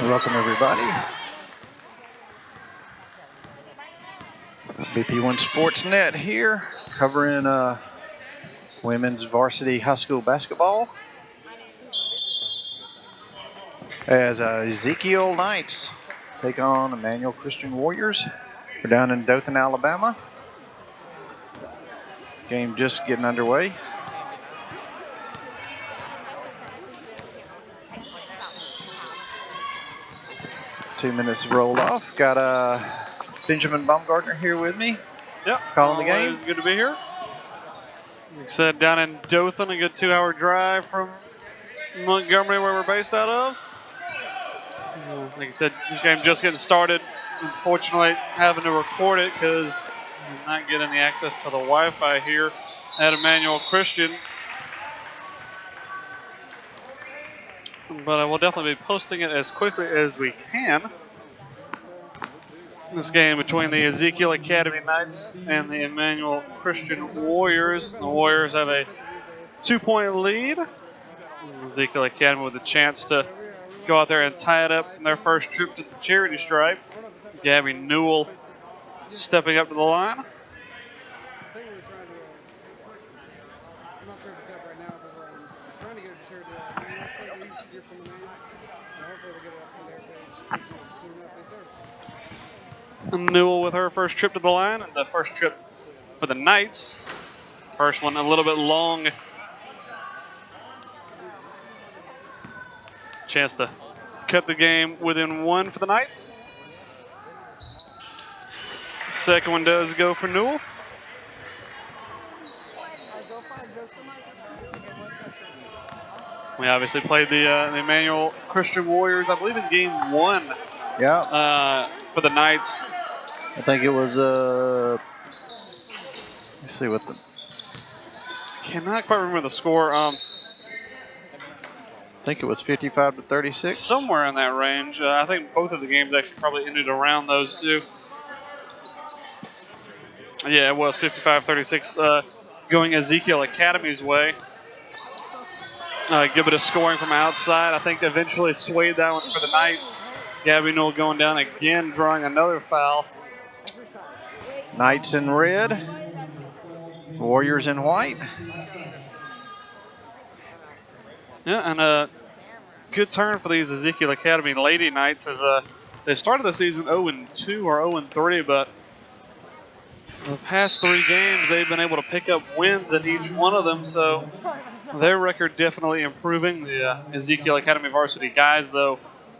Welcome, everybody. BP1 Sportsnet here, covering women's varsity high school basketball. As Ezekiel Knights take on Emmanuel Christian Warriors. We're down in Dothan, Alabama. Game just getting underway. Two minutes to roll off. Got Benjamin Baumgartner here with me. Yep. Calling the game. It's good to be here. Like I said, down in Dothan, a good 2-hour drive from Montgomery, where we're based out of. Like I said, this game just getting started. Unfortunately, having to record it because I'm not getting the access to the Wi-Fi here at Emmanuel Christian. But I will definitely be posting it as quickly as we can. This game between the Ezekiel Academy Knights and the Emmanuel Christian Warriors. The Warriors have a 2-point lead. Ezekiel Academy with a chance to go out there and tie it up in their first trip to the charity stripe. Gabby Newell stepping up to the line. Newell with her first trip to the line, and the first trip for the Knights. First one a little bit long. Chance to cut the game within one for the Knights. Second one does go for Newell. We obviously played the Emmanuel Christian Warriors, I believe, in game one. Yeah. For the Knights. I think it was, let's see what the... Cannot quite remember the score. I think it was 55-36. Somewhere in that range. I think both of the games actually probably ended around those two. Yeah, it was 55-36 going Ezekiel Academy's way. Good bit of scoring from outside. I think eventually swayed that one for the Knights. Gabby Newell going down again, drawing another foul. Knights in red, Warriors in white. Yeah, and a good turn for these Ezekiel Academy Lady Knights as they started the season 0-2 or 0-3, but the past 3 games they've been able to pick up wins in each one of them, so their record definitely improving. The Ezekiel Academy varsity guys, though,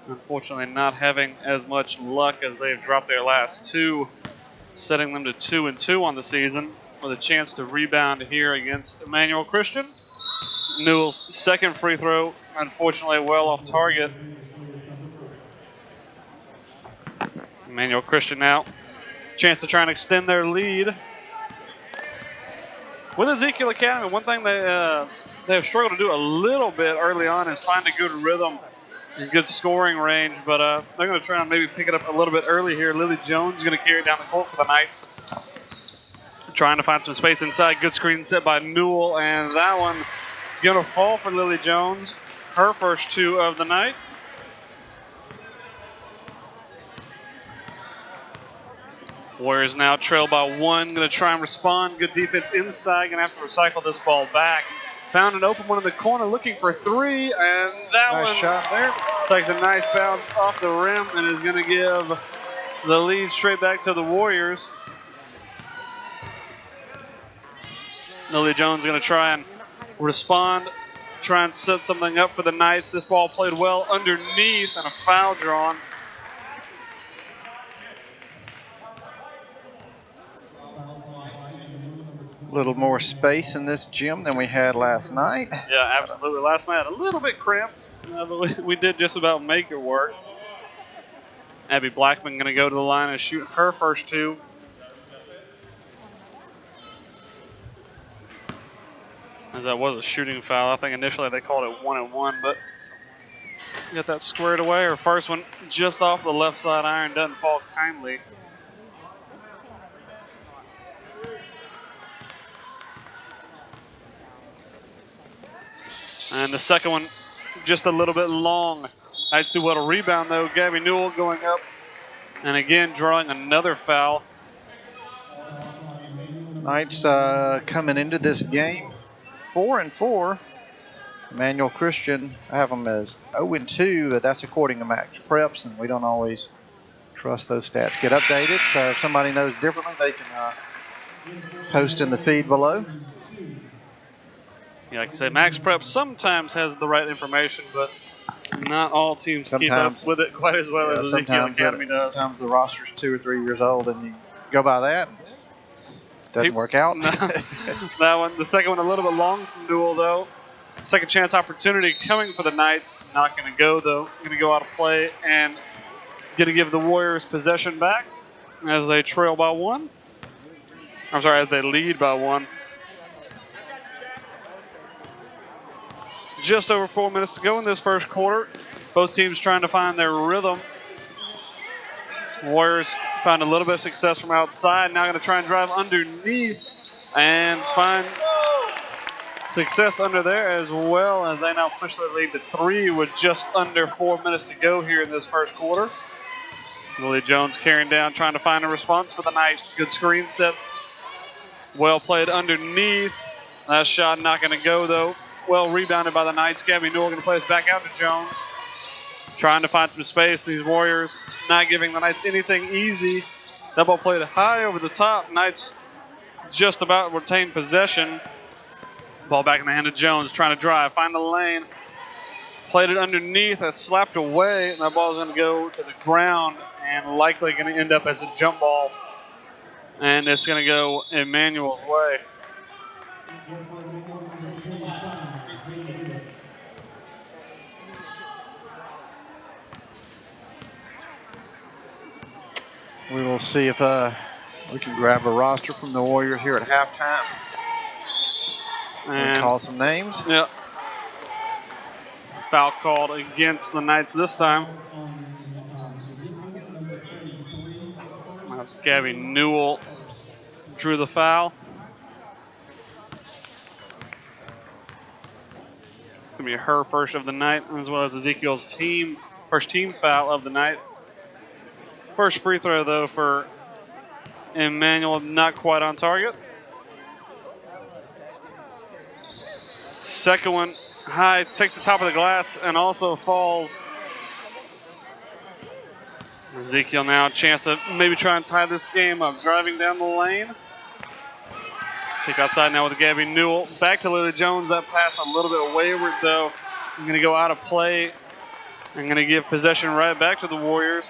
unfortunately not having as much luck as they've dropped their last 2, setting them to 2-2 on the season with a chance to rebound here against Emmanuel Christian. Newell's second free throw, unfortunately well off target. Emmanuel Christian now, chance to try and extend their lead. With Ezekiel Academy, one thing they have struggled to do a little bit early on is find a good rhythm and good scoring range, but they're going to try and maybe pick it up a little bit early here. Lily Jones is going to carry it down the court for the Knights. Trying to find some space inside. Good screen set by Newell, and that one going to fall for Lily Jones. Her first 2 of the night. Warriors now trail by 1. Going to try and respond. Good defense inside. Going to have to recycle this ball back. Found an open one in the corner looking for 3, and that nice one shot there. Takes a nice bounce off the rim and is going to give the lead straight back to the Warriors. Lily Jones going to try and respond, try and set something up for the Knights. This ball played well underneath and a foul drawn. A little more space in this gym than we had last night. Yeah, absolutely. Last night a little bit cramped, but we did just about make it work. Abby Blackman going to go to the line and shoot her first 2. As that was a shooting foul. I think initially they called it 1-1, but got that squared away. Her first one just off the left side iron, doesn't fall kindly. And the second one just a little bit long Knights do well to rebound, though. Gabby Newell going up and again drawing another foul. Knights coming into this game 4-4. Emmanuel Christian, I have them as 0-2, but that's according to Max Preps, and we don't always trust those stats get updated. So if somebody knows differently, they can post in the feed below. Yeah, like I say, Max Prep sometimes has the right information, but not all teams keep up with it quite as well as Ezekiel Academy does. Sometimes the roster's 2 or 3 years old, and you go by that. Doesn't work out. No, that one, the second one, a little bit long from Newell, though. Second chance opportunity coming for the Knights. Not going to go, though. Going to go out of play and going to give the Warriors possession back as they trail by 1. I'm sorry, as they lead by 1. Just over 4 minutes to go in this first quarter. Both teams trying to find their rhythm. Warriors found a little bit of success from outside. Now going to try and drive underneath and find success under there, as well as they now push their lead to 3 with just under 4 minutes to go here in this first quarter. Lily Jones carrying down, trying to find a response for the Knights. Good screen set. Well played underneath. That shot not going to go, though. Well rebounded by the Knights. Gabby Newell going to play us back out to Jones. Trying to find some space. These Warriors not giving the Knights anything easy. That ball played high over the top. Knights just about retain possession. Ball back in the hand of Jones, trying to drive, find the lane. Played it underneath, that's slapped away, and that ball is going to go to the ground and likely going to end up as a jump ball. And it's going to go Emmanuel's way. We will see if we can grab a roster from the Warriors here at halftime. And call some names. Yep. Foul called against the Knights this time. That's Gabby Newell drew the foul. It's going to be her first of the night, as well as Ezekiel's first team foul of the night. First free throw, though, for Emmanuel, not quite on target. Second one, high, takes the top of the glass and also falls. Ezekiel now a chance to maybe try and tie this game up. Driving down the lane. Kick outside now with Gabby Newell. Back to Lily Jones. That pass a little bit wayward, though. I'm going to go out of play. I'm going to give possession right back to the Warriors.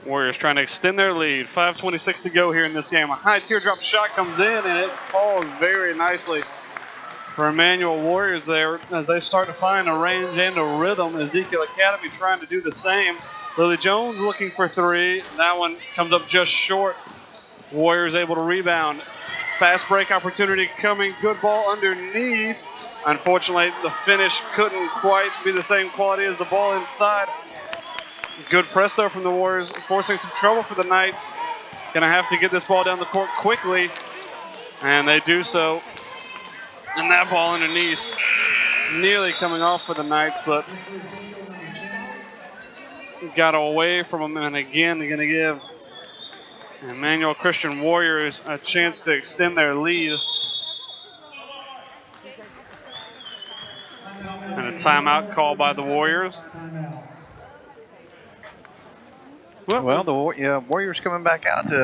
Warriors trying to extend their lead. 5:26 to go here in this game. A high teardrop shot comes in, and it falls very nicely for Emmanuel Warriors there as they start to find a range and a rhythm. Ezekiel Academy trying to do the same. Lily Jones looking for 3. That one comes up just short. Warriors able to rebound. Fast break opportunity coming. Good ball underneath. Unfortunately, the finish couldn't quite be the same quality as the ball inside. Good press, though, from the Warriors, forcing some trouble for the Knights. Going to have to get this ball down the court quickly, and they do so. And that ball underneath, nearly coming off for the Knights, but got away from them. And again, they're going to give Emmanuel Christian Warriors a chance to extend their lead. And a timeout called by the Warriors. Well, the Warriors coming back out to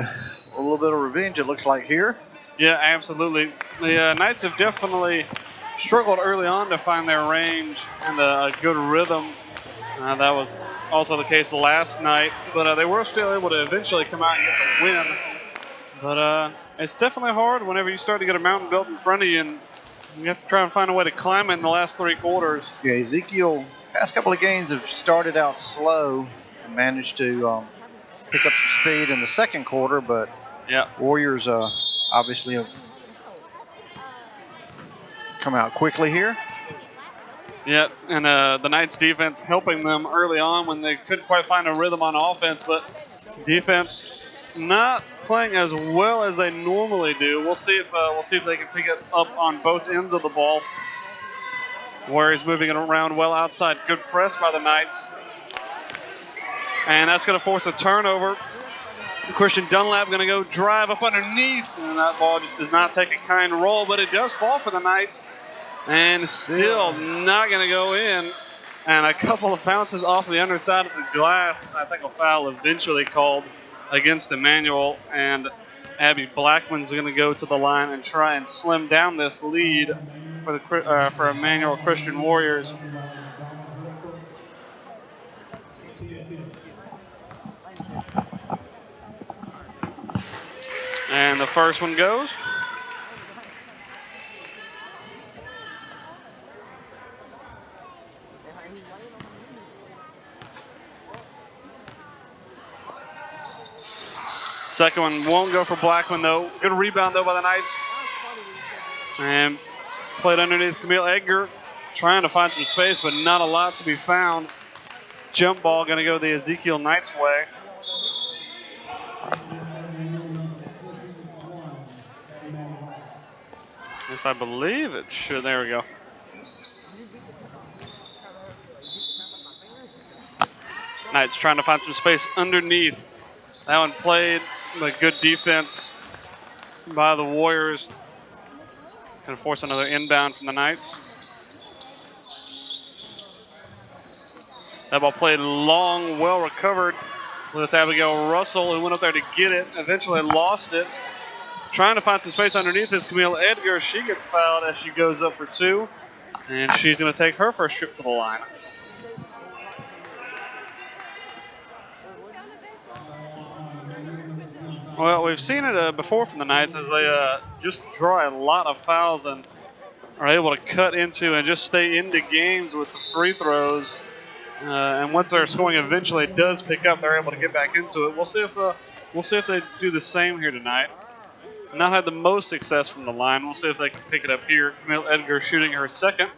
a little bit of revenge, it looks like here. Yeah, absolutely. The Knights have definitely struggled early on to find their range and a good rhythm. That was also the case last night, but they were still able to eventually come out and get the win. But it's definitely hard whenever you start to get a mountain built in front of you, and you have to try and find a way to climb it in the last 3 quarters. Yeah, Ezekiel, past couple of games have started out slow and managed to pick up some speed in the second quarter, but Warriors obviously have come out quickly here. Yeah, and the Knights defense helping them early on when they couldn't quite find a rhythm on offense, but defense not playing as well as they normally do. We'll see if they can pick it up on both ends of the ball. Warriors moving it around well outside. Good press by the Knights. And that's going to force a turnover. Christian Dunlap going to go drive up underneath. And that ball just does not take a kind roll, but it does fall for the Knights. And still not going to go in. And a couple of bounces off the underside of the glass. I think a foul eventually called against Emmanuel. And Abby Blackman's going to go to the line and try and slim down this lead for Emmanuel Christian Warriors. And the first one goes. Second one won't go for Blackman, though. Good rebound, though, by the Knights. And played underneath Camille Edgar, trying to find some space, but not a lot to be found. Jump ball going to go the Ezekiel Knights' way. At least I believe it should. There we go. Knights trying to find some space underneath. That one played, but good defense by the Warriors. Going to force another inbound from the Knights. That ball played long, well recovered. With Abigail Russell, who went up there to get it, eventually lost it. Trying to find some space underneath is Camille Edgar. She gets fouled as she goes up for two. And she's going to take her first trip to the line. Well, we've seen it before from the Knights as they just draw a lot of fouls and are able to cut into and just stay into games with some free throws. And once their scoring eventually does pick up, they're able to get back into it. We'll see if they do the same here tonight. Not had the most success from the line. We'll see if they can pick it up here. Camille Edgar shooting her second.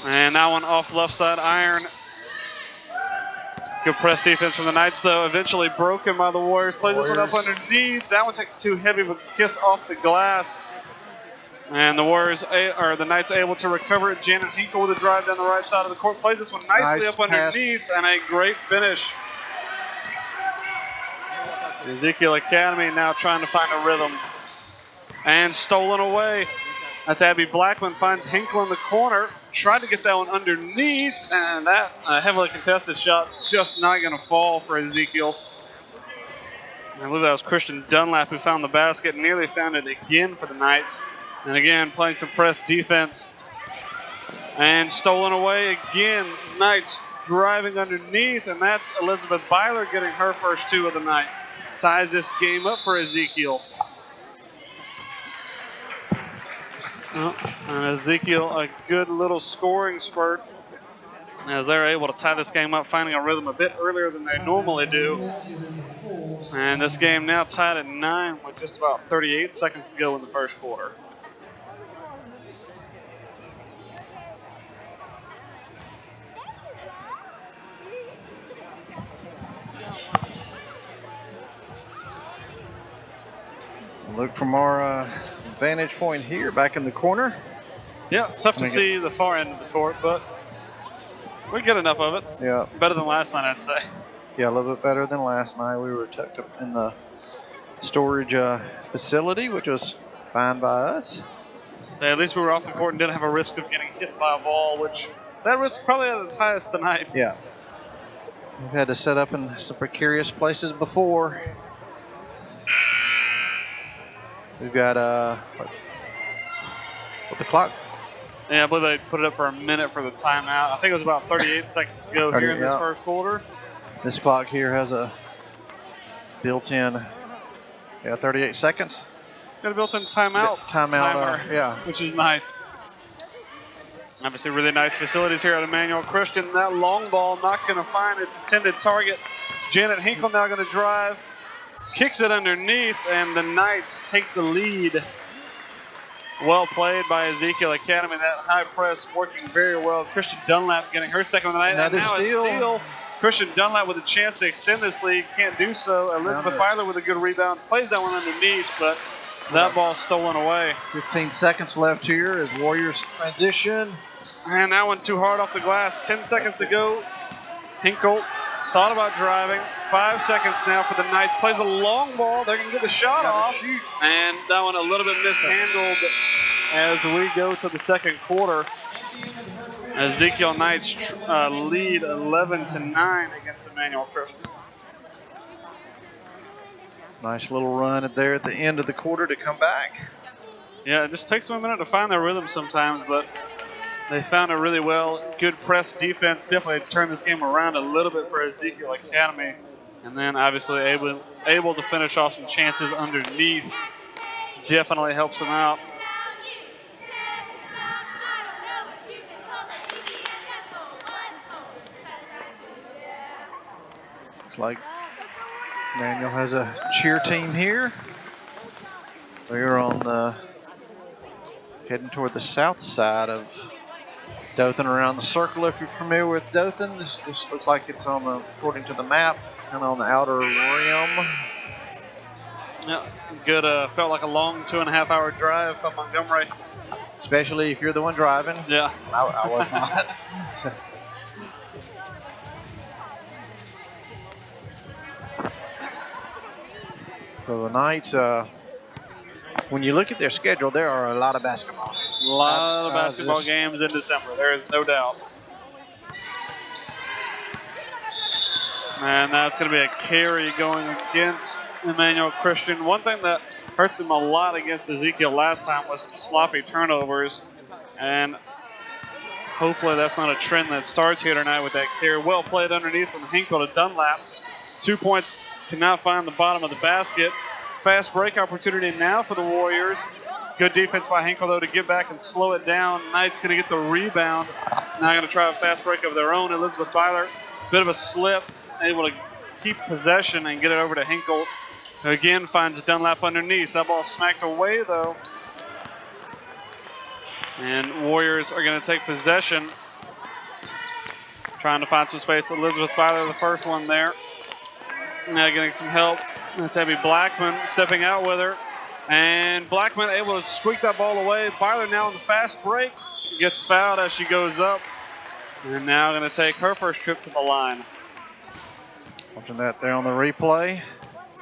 And that one off left side iron. Good press defense from the Knights, though. Eventually broken by the Warriors. Play this one up underneath. That one takes too heavy of a kiss off the glass. And the Knights able to recover it. Janet Hinkle with a drive down the right side of the court. Plays this one nicely up underneath. And a great finish. The Ezekiel Academy now trying to find a rhythm. And stolen away. That's Abby Blackman, finds Hinkle in the corner. Tried to get that one underneath, and that heavily contested shot just not going to fall for Ezekiel. I believe that was Christian Dunlap who found the basket, nearly found it again for the Knights. And again, playing some press defense. And stolen away again. Knights driving underneath, and that's Elizabeth Byler getting her first two of the night. Ties this game up for Ezekiel. And Ezekiel, a good little scoring spurt as they're able to tie this game up, finding a rhythm a bit earlier than they normally do. And this game now tied at 9 with just about 38 seconds to go in the first quarter. Look from our vantage point here, back in the corner. Yeah, tough to see the far end of the court, but we get enough of it. Yeah. Better than last night, I'd say. Yeah, a little bit better than last night. We were tucked up in the storage facility, which was fine by us. So at least we were off the court and didn't have a risk of getting hit by a ball, which that risk probably at its highest tonight. Yeah. We've had to set up in some precarious places before. We've got, what the clock? Yeah, I believe they put it up for a minute for the timeout. I think it was about 38 seconds to go here in this first quarter. This clock here has a built-in, 38 seconds. It's got a built-in timeout. Timer, yeah. Which is nice. Obviously, really nice facilities here at Emmanuel Christian. That long ball not going to find its intended target. Janet Hinkle now going to drive. Kicks it underneath, and the Knights take the lead. Well played by Ezekiel Academy. That high press working very well. Christian Dunlap getting her second of the night. Another and now steal. A steal Christian Dunlap with a chance to extend this lead. Can't do so. Elizabeth Byler with a good rebound. Plays that one underneath, but that ball's stolen away. 15 seconds left here as Warriors transition. And that one too hard off the glass. 10 seconds to go. Hinkle thought about driving. 5 seconds now for the Knights. Plays a long ball. They're going to get the shot off. And that one a little bit mishandled as we go to the second quarter. Ezekiel Knights lead 11-9 against Emmanuel Christian. Nice little run there at the end of the quarter to come back. Yeah, it just takes them a minute to find their rhythm sometimes, but they found it really well. Good press defense. Definitely turned this game around a little bit for Ezekiel Academy. And then obviously able to finish off some chances underneath. Definitely helps them out. Looks like Emmanuel has a cheer team here. We're on the heading toward the south side of Dothan, around the circle. If you're familiar with Dothan, this looks like it's on the, according to the map, kind of on the outer rim. Yeah, good. Felt like a long 2.5 hour drive from Montgomery. Especially if you're the one driving. Yeah. I was not. So the Knights, when you look at their schedule, there are a lot of basketball. A lot of basketball games in December. There is no doubt. And that's going to be a carry going against Emmanuel Christian. One thing that hurt them a lot against Ezekiel last time was some sloppy turnovers. And hopefully that's not a trend that starts here tonight with that carry. Well played underneath from Hinkle to Dunlap. 2 points, cannot find the bottom of the basket. Fast break opportunity now for the Warriors. Good defense by Hinkle, though, to get back and slow it down. Knights going to get the rebound. Now going to try a fast break of their own. Elizabeth Byler, bit of a slip, able to keep possession and get it over to Hinkle, who again finds Dunlap underneath. That ball smacked away, though. And Warriors are going to take possession. Trying to find some space. Elizabeth Byler, the first one there. Now getting some help. That's Abby Blackman stepping out with her. And Blackman able to squeak that ball away. Byler now on the fast break. Gets fouled as she goes up. And now going to take her first trip to the line. Watching that there on the replay.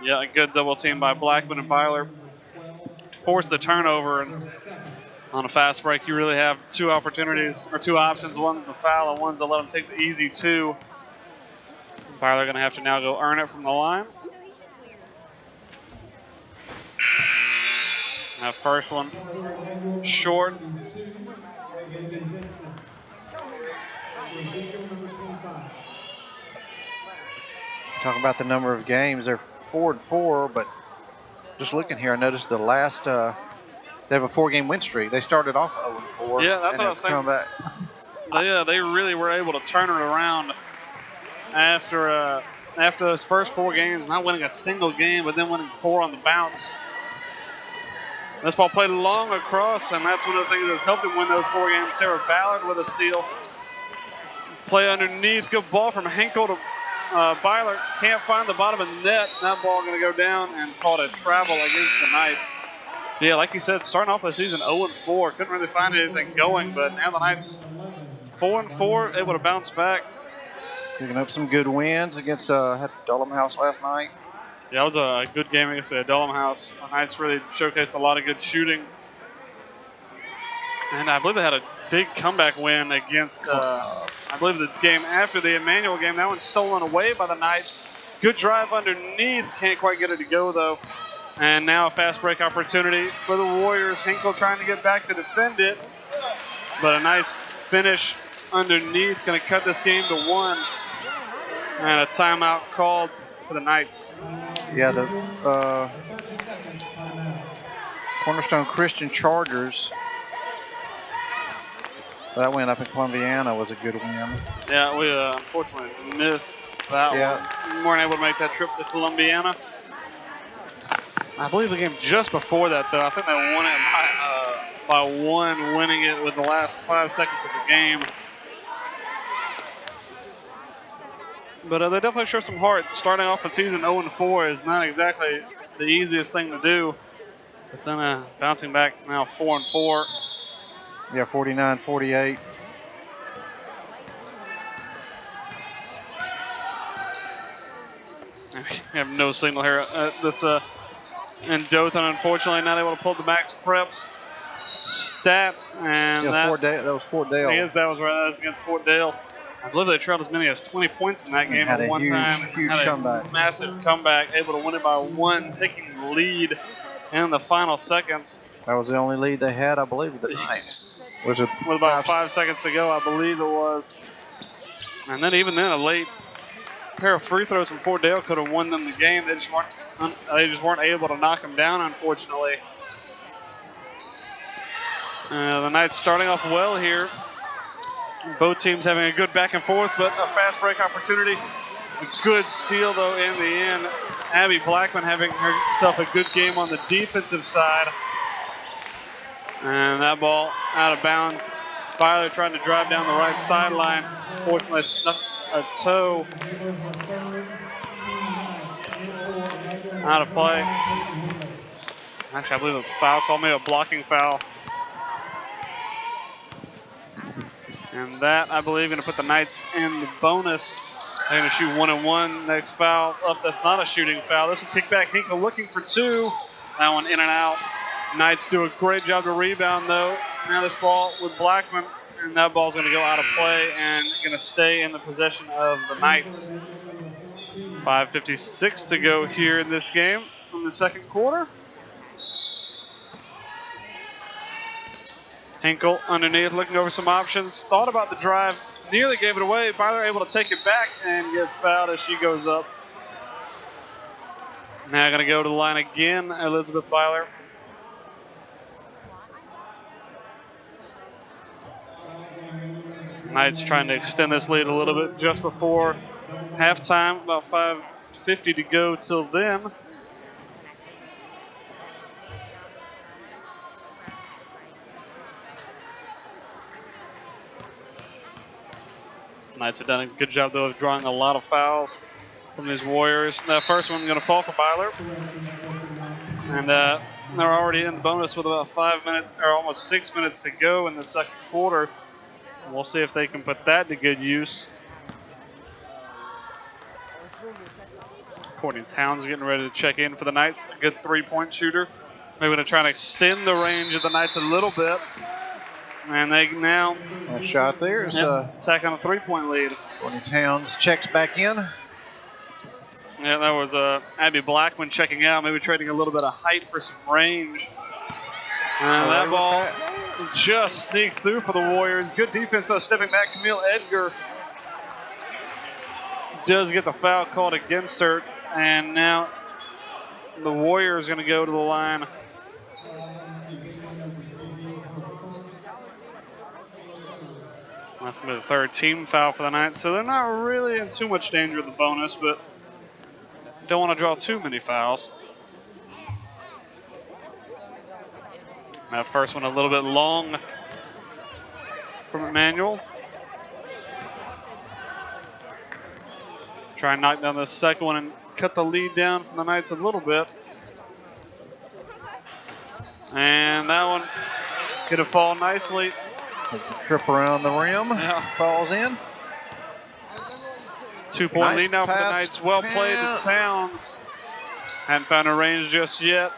Yeah, a good double team by Blackman and Byler. Forced the turnover. And on a fast break, you really have two opportunities, or two options. One's to foul and one's to let them take the easy two. Byler going to have to now go earn it from the line. That first one short. Talking about the number of games, they're 4-4, but just looking here, I noticed the last, they have a 4-game win streak. They started off 0-4. Yeah, that's what I was saying. Come back. They really were able to turn it around after those first 4 games, not winning a single game, but then winning 4 on the bounce. This ball played long across, and that's one of the things that's helped them win those 4 games. Sarah Ballard with a steal. Play underneath. Good ball from Hinkle to Byler. Can't find the bottom of the net. That ball going to go down and called a travel against the Knights. Yeah, like you said, starting off the season 0-4. Couldn't really find anything going, but now the Knights 4-4, able to bounce back. Picking up some good wins against Dullum House last night. Yeah, that was a good game against the Dullum House. The Knights really showcased a lot of good shooting. And I believe they had a big comeback win against, I believe, the game after the Emmanuel game. That one's stolen away by the Knights. Good drive underneath. Can't quite get it to go, though. And now a fast break opportunity for the Warriors. Hinkle trying to get back to defend it. But a nice finish underneath. Going to cut this game to 1. And a timeout called for the Knights. Yeah, the Cornerstone Christian Chargers. That win up in Columbiana was a good win. Yeah, we unfortunately missed that one. We weren't able to make that trip to Columbiana. I believe the game just before that, though, I think they won it by 1, winning it with the last 5 seconds of the game. But they definitely show some heart. Starting off the season 0-4 is not exactly the easiest thing to do. But then bouncing back now 4-4. Yeah, 49-48. We have no signal here. And Dothan, unfortunately, not able to pull the max preps stats. And that was Fort Dale. I guess that was right. That was against Fort Dale. I believe they trailed as many as 20 points in that game Had at a one huge, time. huge Had a comeback. massive comeback, able to win it by 1, taking the lead in the final seconds. That was the only lead they had, I believe, of the night. Was it with about 5 seconds to go, I believe it was. And then even then, a late pair of free throws from Fort Dale could have won them the game. They just weren't able to knock them down, unfortunately. The Knights starting off well here. Both teams having a good back and forth, but a fast break opportunity. A good steal, though, in the end. Abby Blackman having herself a good game on the defensive side. And that ball out of bounds. Byler trying to drive down the right sideline. Fortunately, snuck a toe out of play. Actually, I believe it was a foul call, maybe a blocking foul. And that, I believe, going to put the Knights in the bonus. They're going to shoot 1-1. Next foul up. That's not a shooting foul. This will kick back. Hinkle looking for 2. That one in and out. Knights do a great job to rebound, though. Now this ball with Blackman, and that ball's going to go out of play and going to stay in the possession of the Knights. 5:56 to go here in this game in the second quarter. Hinkle underneath, looking over some options. Thought about the drive, nearly gave it away. Byler able to take it back and gets fouled as she goes up. Now going to go to the line again, Elizabeth Byler. Knights trying to extend this lead a little bit just before halftime. About 5:50 to go till then. Knights have done a good job, though, of drawing a lot of fouls from these Warriors. That first one going to fall for Byler. And they're already in the bonus with about 5 minutes, or almost 6 minutes to go in the second quarter. We'll see if they can put that to good use. Courtney Towns getting ready to check in for the Knights. A good three-point shooter. Maybe going to try and extend the range of the Knights a little bit. And they now... That shot there is... attack on a three-point lead. Courtney Towns checks back in. Yeah, that was Abby Blackman checking out, maybe trading a little bit of height for some range. And that ball just sneaks through for the Warriors. Good defense, though, stepping back. Camille Edgar does get the foul called against her. And now the Warriors going to go to the line. That's going to be the third team foul for the Knights. So they're not really in too much danger of the bonus, but don't want to draw too many fouls. That first one a little bit long from Emmanuel. Try and knock down the second one and cut the lead down from the Knights a little bit. And that one going to fall nicely. Trip around the rim. Yeah. Falls in. 2-point lead now for the Knights. Well played to Towns. Hadn't found a range just yet.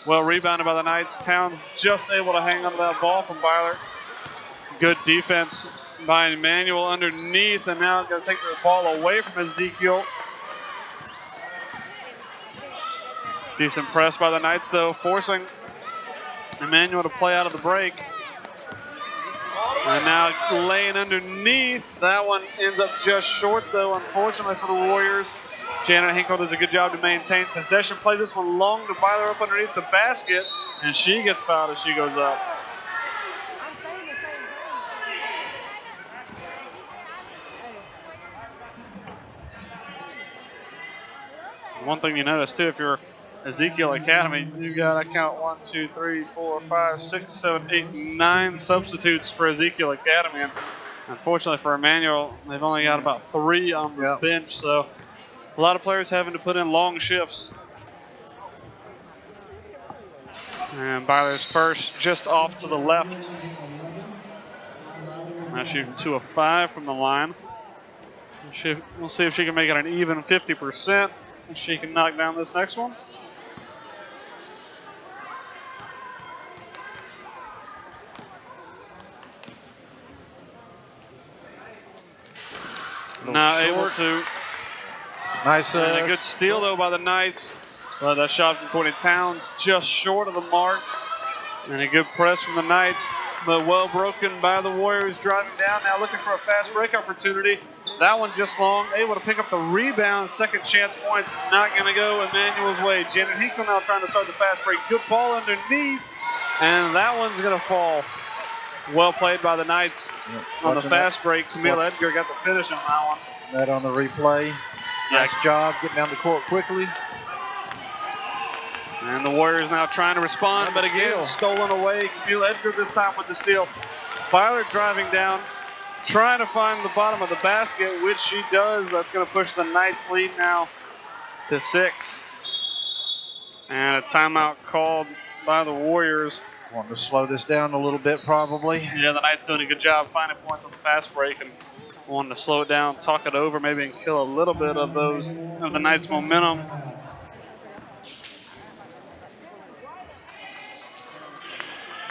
Well rebounded by the Knights. Towns just able to hang on to that ball from Byler. Good defense by Emmanuel underneath, and now going to take the ball away from Ezekiel. Decent press by the Knights, though, forcing Emmanuel to play out of the break. And now laying underneath. That one ends up just short, though, unfortunately for the Warriors. Janet Hinkle does a good job to maintain possession. Plays this one long to Byler up underneath the basket, and she gets fouled as she goes up. One thing you notice, too, if you're Ezekiel Academy, you got, I count 1, 2, 3, 4, 5, 6, 7, 8, 9 substitutes for Ezekiel Academy. And Unfortunately for Emmanuel, they've only got about 3 on the bench, so a lot of players having to put in long shifts. And Byler's first just off to the left. Now shooting 2 of 5 from the line. We'll see if she can make it an even 50%. If she can knock down this next one. Not able to. Nice. And a good steal, though, by the Knights. But that shot from Courtney Towns just short of the mark. And a good press from the Knights. But well broken by the Warriors, driving down now, looking for a fast break opportunity. That one just long, able to pick up the rebound. Second chance points, not going to go Emmanuel's way. Janet Hinkle now trying to start the fast break. Good ball underneath, and that one's going to fall. Well played by the Knights on the fast break. Camille Edgar got the finish on that one. That on the replay. Nice job getting down the court quickly. And the Warriors now trying to respond, but again, stolen away. Camille Edgar this time with the steal. Byler driving down, trying to find the bottom of the basket, which she does. That's going to push the Knights lead now to 6. And a timeout called by the Warriors. Wanting to slow this down a little bit, probably. Yeah, the Knights doing a good job finding points on the fast break and wanting to slow it down, talk it over, maybe and kill a little bit of the Knights' momentum.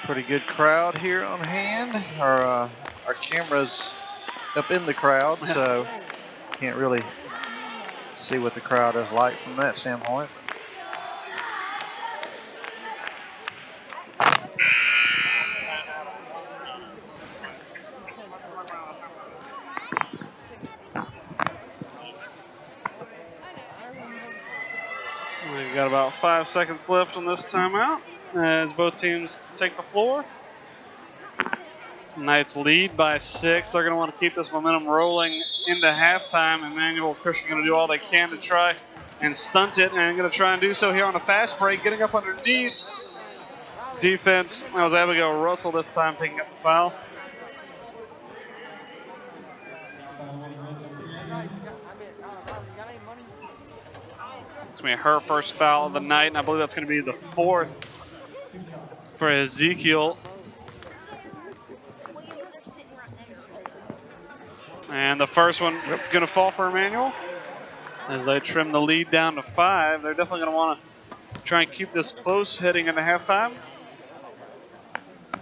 Pretty good crowd here on hand. Our camera's up in the crowd, so can't really see what the crowd is like from that standpoint. We've got about 5 seconds left on this timeout as both teams take the floor. Knights lead by 6. They're going to want to keep this momentum rolling into halftime. Emmanuel Christian going to do all they can to try and stunt it, and going to try and do so here on a fast break, getting up underneath. Defense, that was Abigail Russell this time picking up the foul. It's going to be her first foul of the night, and I believe that's going to be the 4th for Ezekiel. And the first one going to fall for Emmanuel as they trim the lead down to 5. They're definitely going to want to try and keep this close heading into halftime.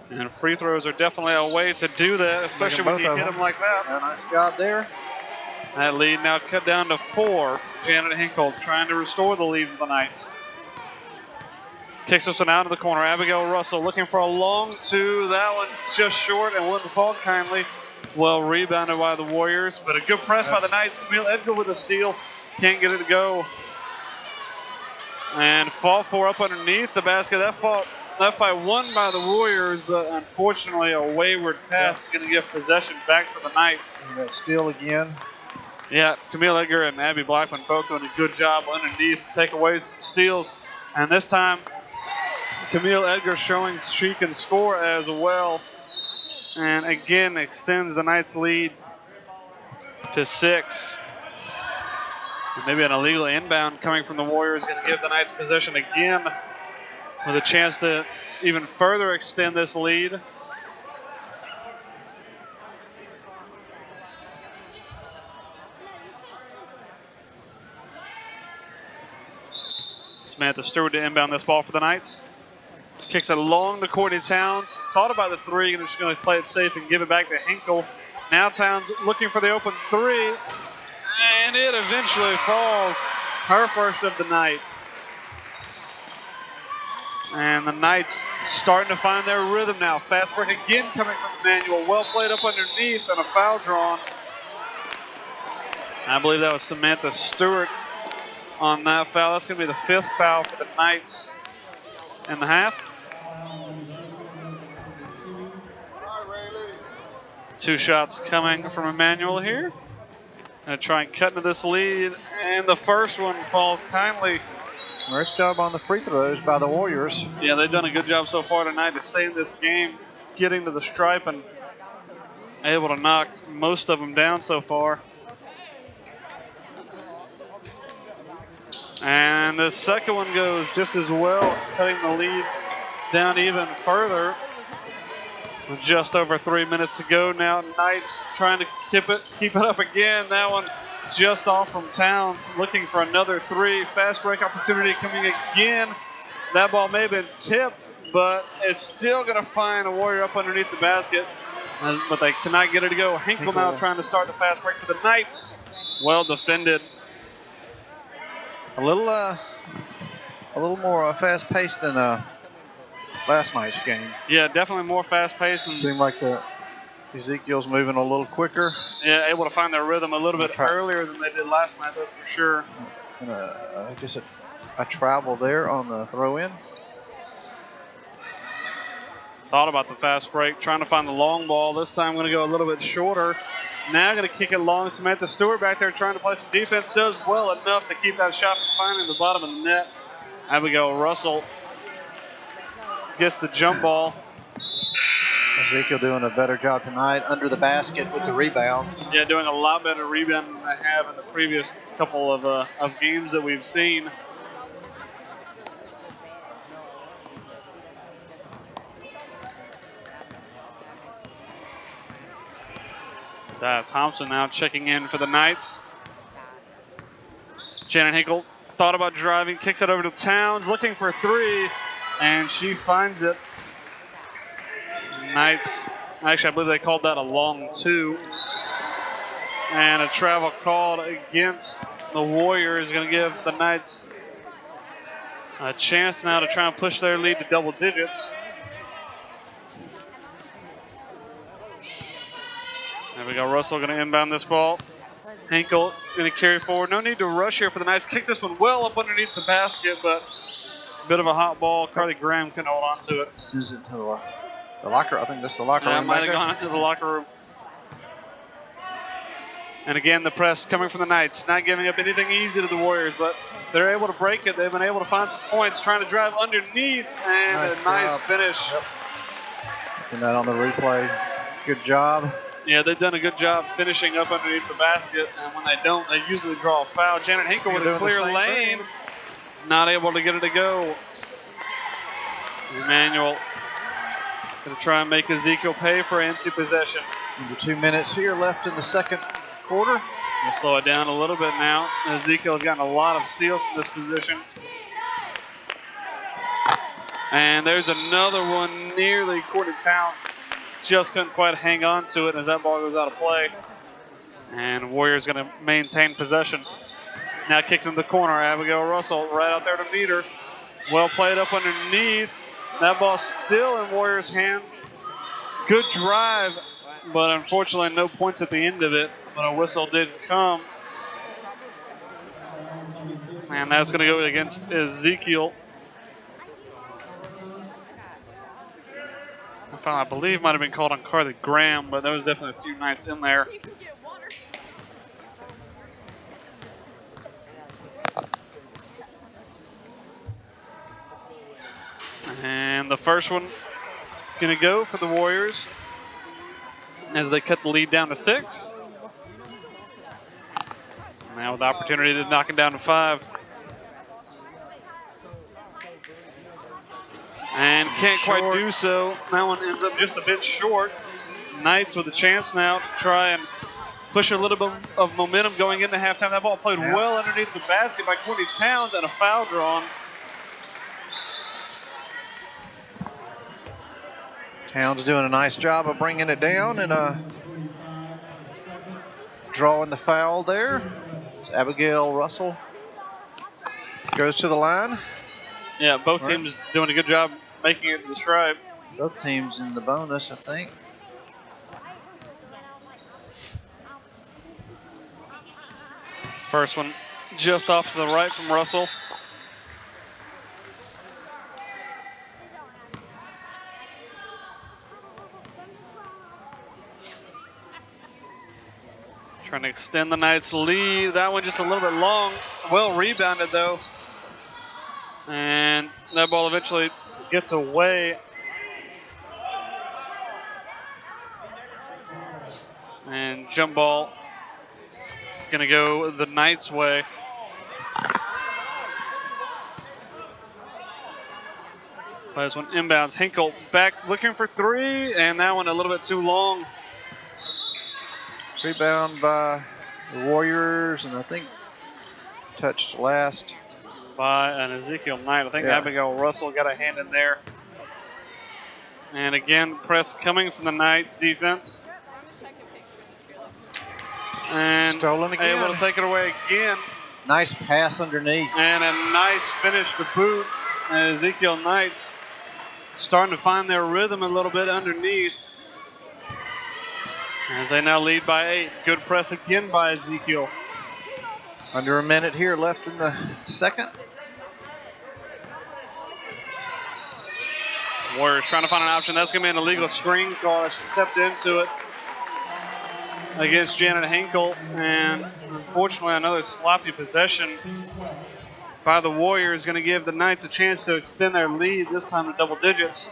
And free throws are definitely a way to do that, especially when you hit them like that. Yeah, nice job there. That lead now cut down to 4. Janet Hinkle trying to restore the lead for the Knights. Kicks this one out of the corner. Abigail Russell looking for a long 2. That one just short and wouldn't fall kindly. Well rebounded by the Warriors, but a good press by the Knights. Camille Edgar with a steal. Can't get it to go. And fall 4 up underneath the basket. That fight won by the Warriors, but unfortunately a wayward pass is going to give possession back to the Knights. And that steal again. Yeah, Camille Edgar and Abby Blackman both doing a good job underneath to take away some steals. And this time, Camille Edgar showing she can score as well. And again, extends the Knights' lead to 6. And maybe an illegal inbound coming from the Warriors is going to give the Knights possession again with a chance to even further extend this lead. Samantha Stewart to inbound this ball for the Knights. Kicks it long to Courtney Towns. Thought about the 3 and just going to play it safe and give it back to Hinkle. Now Towns looking for the open 3. And it eventually falls. Her first of the night. And the Knights starting to find their rhythm now. Fast break again coming from Emmanuel. Well played up underneath and a foul drawn. I believe that was Samantha Stewart on that foul. That's going to be the 5th foul for the Knights in the half. 2 shots coming from Emmanuel here. Going to try and cut into this lead. And the first one falls kindly. Nice job on the free throws by the Warriors. Yeah, they've done a good job so far tonight to stay in this game, getting to the stripe and able to knock most of them down so far. And the second one goes just as well, cutting the lead down even further. With just over 3 minutes to go now. Knights trying to keep it up again. That one just off from Towns, looking for another three. Fast break opportunity coming again. That ball may have been tipped, but it's still going to find a Warrior up underneath the basket. But they cannot get it to go. Hinkle now trying to start the fast break for the Knights. Well defended. A little more fast paced than last night's game. Yeah, definitely more fast paced. Seemed like the Ezekiel's moving a little quicker. Yeah, able to find their rhythm a little bit earlier than they did last night, that's for sure. And just a travel there on the throw-in. Thought about the fast break, trying to find the long ball. This time going to go a little bit shorter. Now going to kick it long. Samantha Stewart back there trying to play some defense. Does well enough to keep that shot from finding the bottom of the net. Abigail Russell gets the jump ball. Ezekiel doing a better job tonight under the basket with the rebounds. Yeah, doing a lot better rebounding than they have in the previous couple of games that we've seen. Thompson now checking in for the Knights. Shannon Hinkle thought about driving, kicks it over to Towns, looking for three, and she finds it. Knights, actually I believe they called that a long two. And a travel called against the Warriors, going to give the Knights a chance now to try and push their lead to double digits. There we go. Russell going to inbound this ball. Hinkle going to carry forward. No need to rush here for the Knights. Kicks this one well up underneath the basket, but a bit of a hot ball. Carly Graham can hold on to it. Sends it to the locker. I think that's the locker room. Might have gone into the locker room. And again, the press coming from the Knights. Not giving up anything easy to the Warriors, but they're able to break it. They've been able to find some points, trying to drive underneath, and a nice finish. Yep. And that on the replay. Good job. Yeah, they've done a good job finishing up underneath the basket, and when they don't, they usually draw a foul. Janet Hinkle with a clear lane, not able to get it to go. Emmanuel going to try and make Ezekiel pay for empty possession. Under 2 minutes here left in the second quarter. We'll slow it down a little bit now. Ezekiel's gotten a lot of steals from this position. And there's another one nearly Courtney Towns. Just couldn't quite hang on to it as that ball goes out of play. And Warriors going to maintain possession. Now kicked in the corner. Abigail Russell right out there to meet her. Well played up underneath. That ball still in Warriors' hands. Good drive, but unfortunately no points at the end of it. But a whistle did come. And that's going to go against Ezekiel. I believe might have been called on Carly Graham, but there was definitely a few Knights in there. And the first one going to go for the Warriors as they cut the lead down to 6. Now with the opportunity to knock it down to 5. And can't quite do so. That one ends up just a bit short. Knights with a chance now to try and push a little bit of momentum going into halftime. That ball played well underneath the basket by Courtney Towns and a foul drawn. Towns doing a nice job of bringing it down and drawing the foul there. Abigail Russell goes to the line. Yeah, both teams doing a good job making it to the stripe. Both teams in the bonus, I think. First one just off to the right from Russell. Trying to extend the Knights' lead. That one just a little bit long. Well rebounded, though. And that ball eventually gets away. And jump ball going to go the Knights' way. Play this one inbounds. Hinkle back looking for three, and that one a little bit too long. Rebound by the Warriors, and I think touched last by an Ezekiel Knight. I think Abigail Russell got a hand in there. And again, press coming from the Knights defense. And stolen again. Able to take it away again. Nice pass underneath. And a nice finish to boot. And Ezekiel Knights starting to find their rhythm a little bit underneath. As they now lead by 8. Good press again by Ezekiel. Under a minute here left in the second. Warriors trying to find an option. That's going to be an illegal screen call. She stepped into it against Janet Hinkle. And unfortunately, another sloppy possession by the Warriors going to give the Knights a chance to extend their lead, this time to double digits.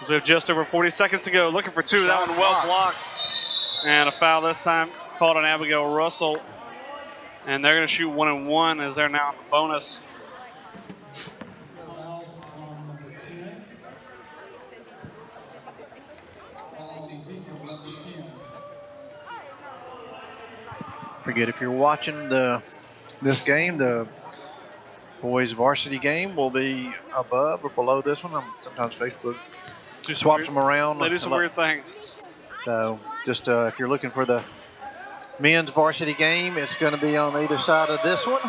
We have just over 40 seconds to go. Looking for two. That one well blocked. And a foul this time called on Abigail Russell. And they're going to shoot 1 and 1 as they're now in the bonus. Forget if you're watching this game, the boys varsity game will be above or below this one. Sometimes Facebook swaps them around. They do some weird things. So just if you're looking for the men's varsity game, it's going to be on either side of this one.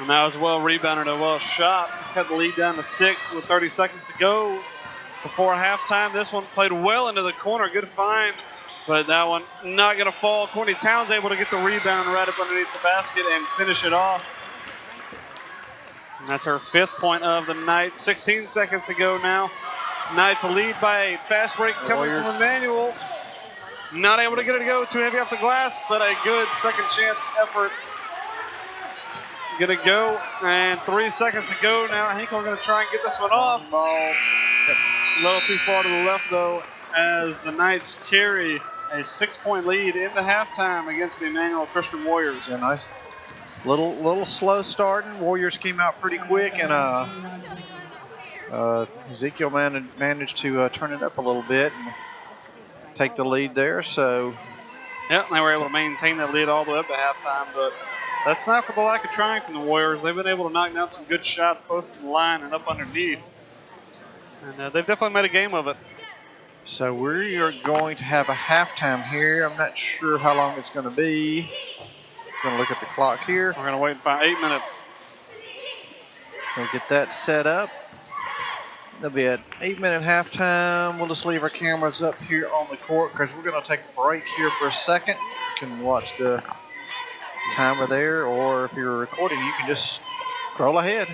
And that was well rebounded and well shot. Cut the lead down to 6 with 30 seconds to go before halftime. This one played well into the corner. Good find, but that one not going to fall. Courtney Towns able to get the rebound right up underneath the basket and finish it off. And that's her 5th point of the night. 16 seconds to go now. Knights lead by 8. Fast break coming from Emmanuel. Not able to get it to go. Too heavy off the glass, but a good second chance effort. Going to go, and 3 seconds to go now. Hinkle going to try and get this one off. A little too far to the left, though, as the Knights carry a 6-point lead into halftime against the Emmanuel Christian Warriors. Yeah, nice. Little slow starting. Warriors came out pretty quick, and Ezekiel managed to turn it up a little bit and take the lead there. So, yeah, they were able to maintain that lead all the way up to halftime, but that's not for the lack of trying from the Warriors. They've been able to knock down some good shots, both from the line and up underneath. And they've definitely made a game of it. So we are going to have a halftime here. I'm not sure how long it's going to be. Going to look at the clock here. We're going to wait for 8 minutes. So get that set up. There'll be an 8-minute halftime. We'll just leave our cameras up here on the court because we're going to take a break here for a second. You can watch the timer there, or if you're recording, you can just scroll ahead.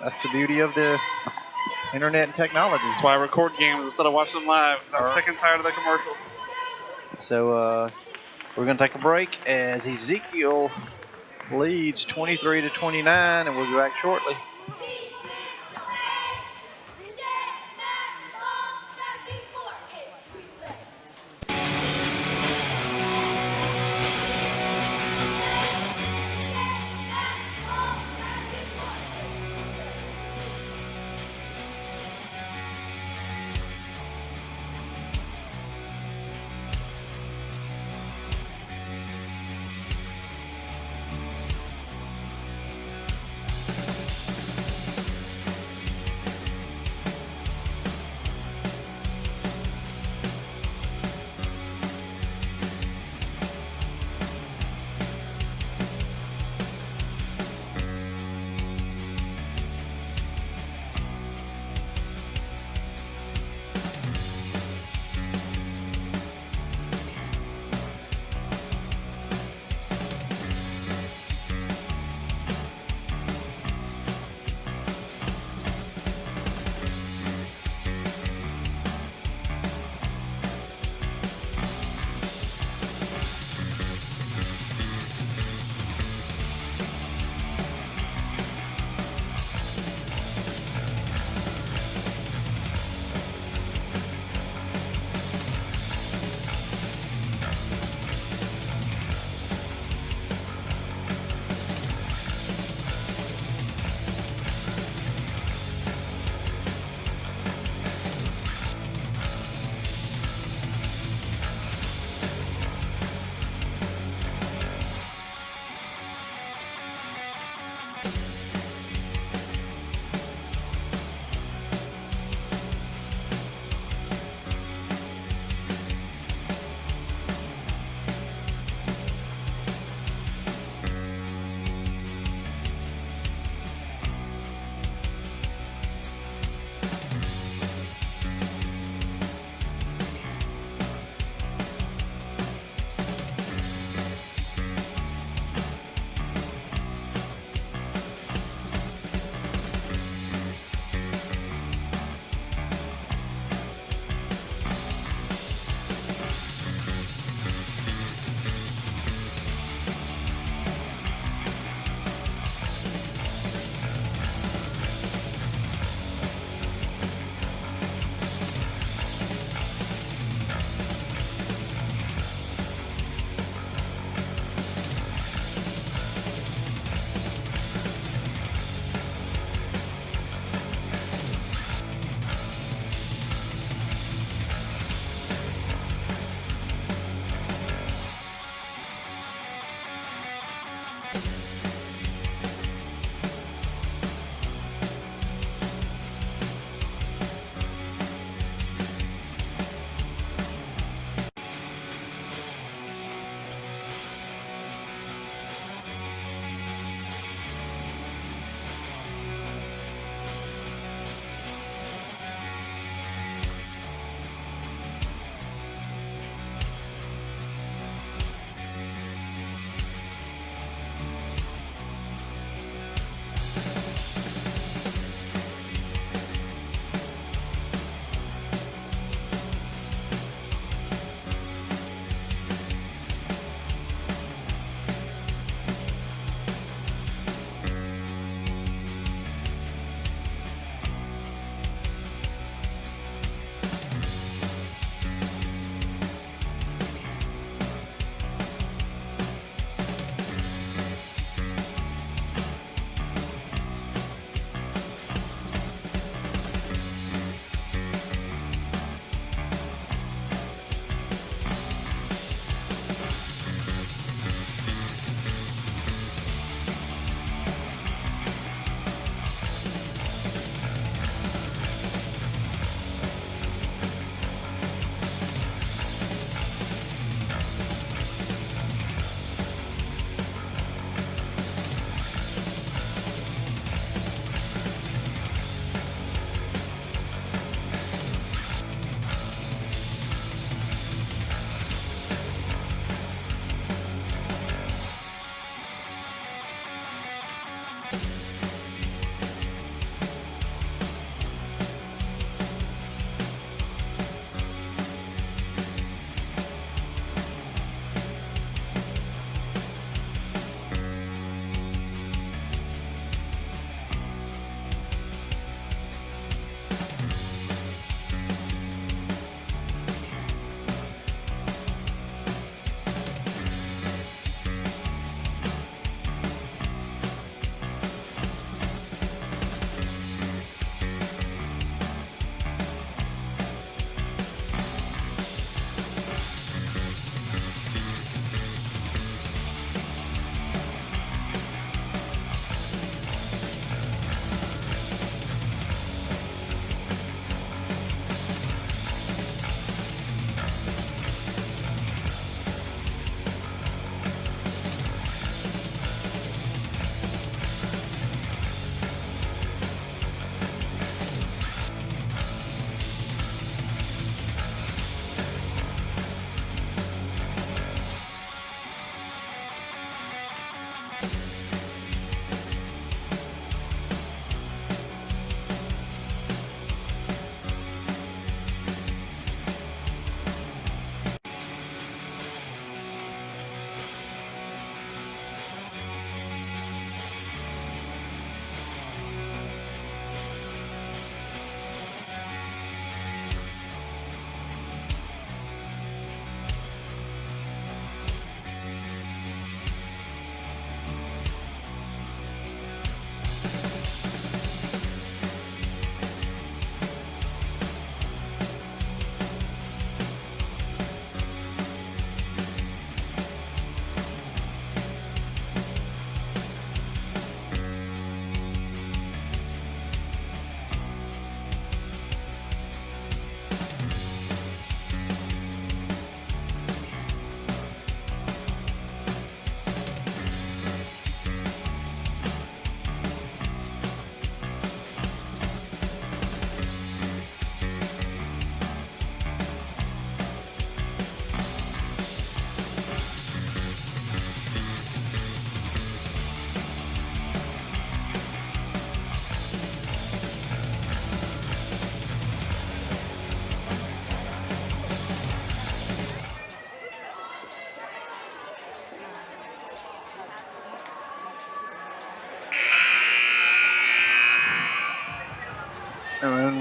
That's the beauty of the internet and technology. That's why I record games instead of watching them live. I'm sick and tired of the commercials. So we're going to take a break as Ezekiel leads 23-29, and we'll be back shortly.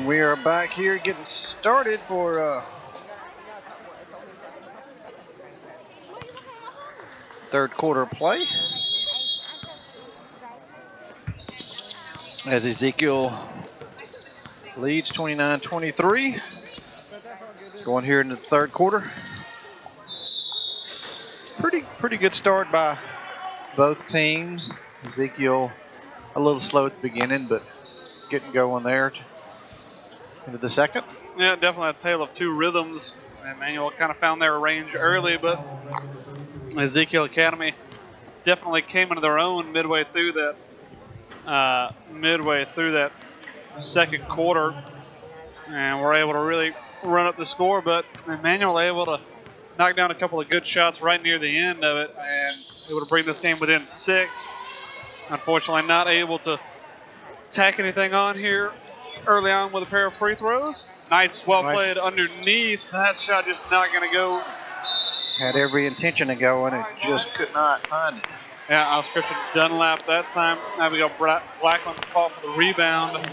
And we are back here getting started for third quarter play. As Ezekiel leads 29-23. Going here into the third quarter. Pretty good start by both teams. Ezekiel a little slow at the beginning, but getting going there into the second. Yeah, definitely a tale of two rhythms. Emmanuel kind of found their range early, but Ezekiel Academy definitely came into their own midway through that second quarter, and were able to really run up the score. But Emmanuel able to knock down a couple of good shots right near the end of it, and able to bring this game within 6. Unfortunately, not able to tack anything on here early on with a pair of free throws. Nice, well played underneath. That shot just not going to go. Had every intention of going, it just could not find it. Yeah, I was Christian Dunlap that time. Abigail Blackman fought for the rebound.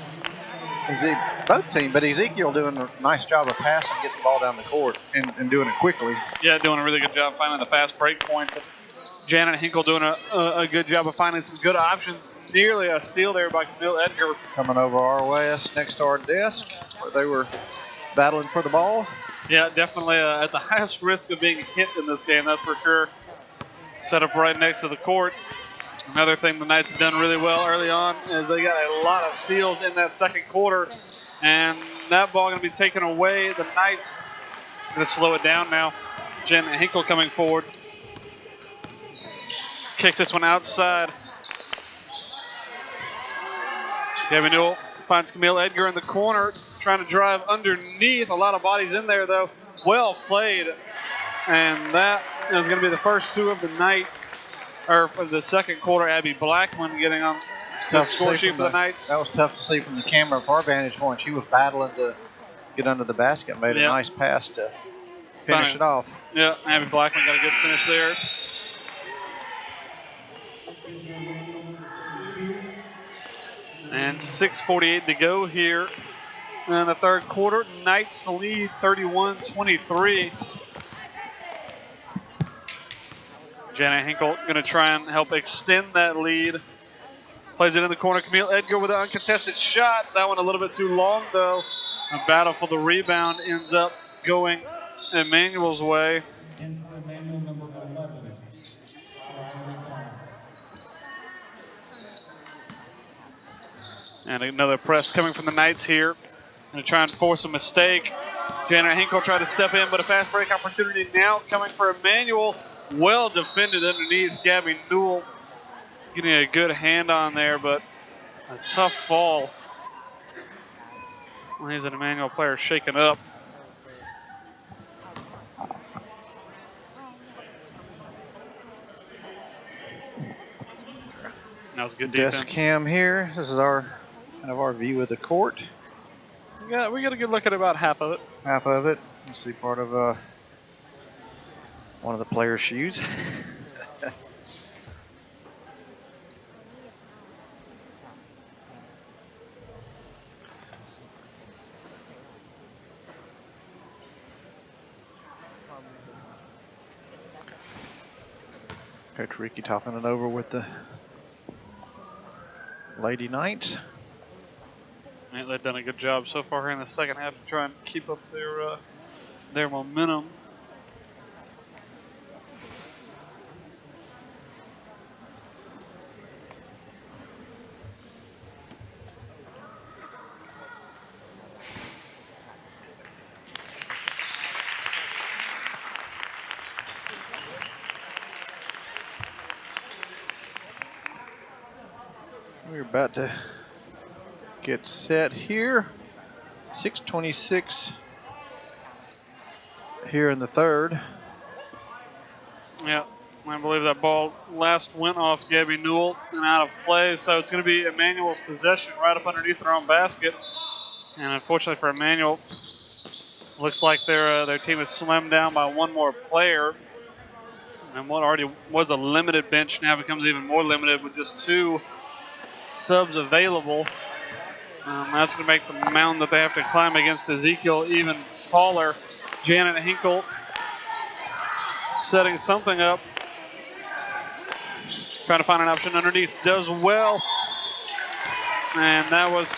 Both teams, but Ezekiel doing a nice job of passing, getting the ball down the court, and doing it quickly. Yeah, doing a really good job finding the fast break points. Janet Hinkle doing a good job of finding some good options. Nearly a steal there by Camille Edgar. Coming over our west next to our desk, where they were battling for the ball. Yeah, definitely at the highest risk of being hit in this game, that's for sure. Set up right next to the court. Another thing the Knights have done really well early on is they got a lot of steals in that second quarter, and that ball going to be taken away. The Knights going to slow it down now. Janet Hinkle coming forward. Kicks this one outside. Emmanuel finds Camille Edgar in the corner, trying to drive underneath. A lot of bodies in there, though. Well played. And that is going to be the first 2 of the night, or for the second quarter. Abby Blackman getting on the score sheet for the Knights. That was tough to see from the camera from our vantage point. She was battling to get under the basket. Made a nice pass to finish it off. Yeah, Abby Blackman got a good finish there. And 6:48 to go here in the third quarter. Knights lead 31-23. Janet Hinkle going to try and help extend that lead. Plays it in the corner. Camille Edgar with an uncontested shot. That one a little bit too long, though. A battle for the rebound ends up going Emmanuel's way. And another press coming from the Knights here. Going to try and force a mistake. Janet Hinkle tried to step in, but a fast break opportunity now coming for Emmanuel. Well defended underneath. Gabby Newell getting a good hand on there, but a tough fall. Well, he's an Emmanuel player shaken up. That was a good defense. Desk cam here. This is our view of the court. We got a good look at about half of it. Half of it. You see part of one of the players' shoes. Coach Ricky talking it over with the Lady Knights. Yeah, they've done a good job so far here in the second half to try and keep up their momentum. We're about to get set here. 6:26 here in the third. Yeah, I believe that ball last went off Gabby Newell and out of play, so it's going to be Emmanuel's possession right up underneath their own basket. And unfortunately for Emmanuel, looks like their team is slammed down by one more player. And what already was a limited bench now becomes even more limited with just 2 subs available. That's going to make the mountain that they have to climb against Ezekiel even taller. Janet Hinkle setting something up. Trying to find an option underneath. Does well. And that was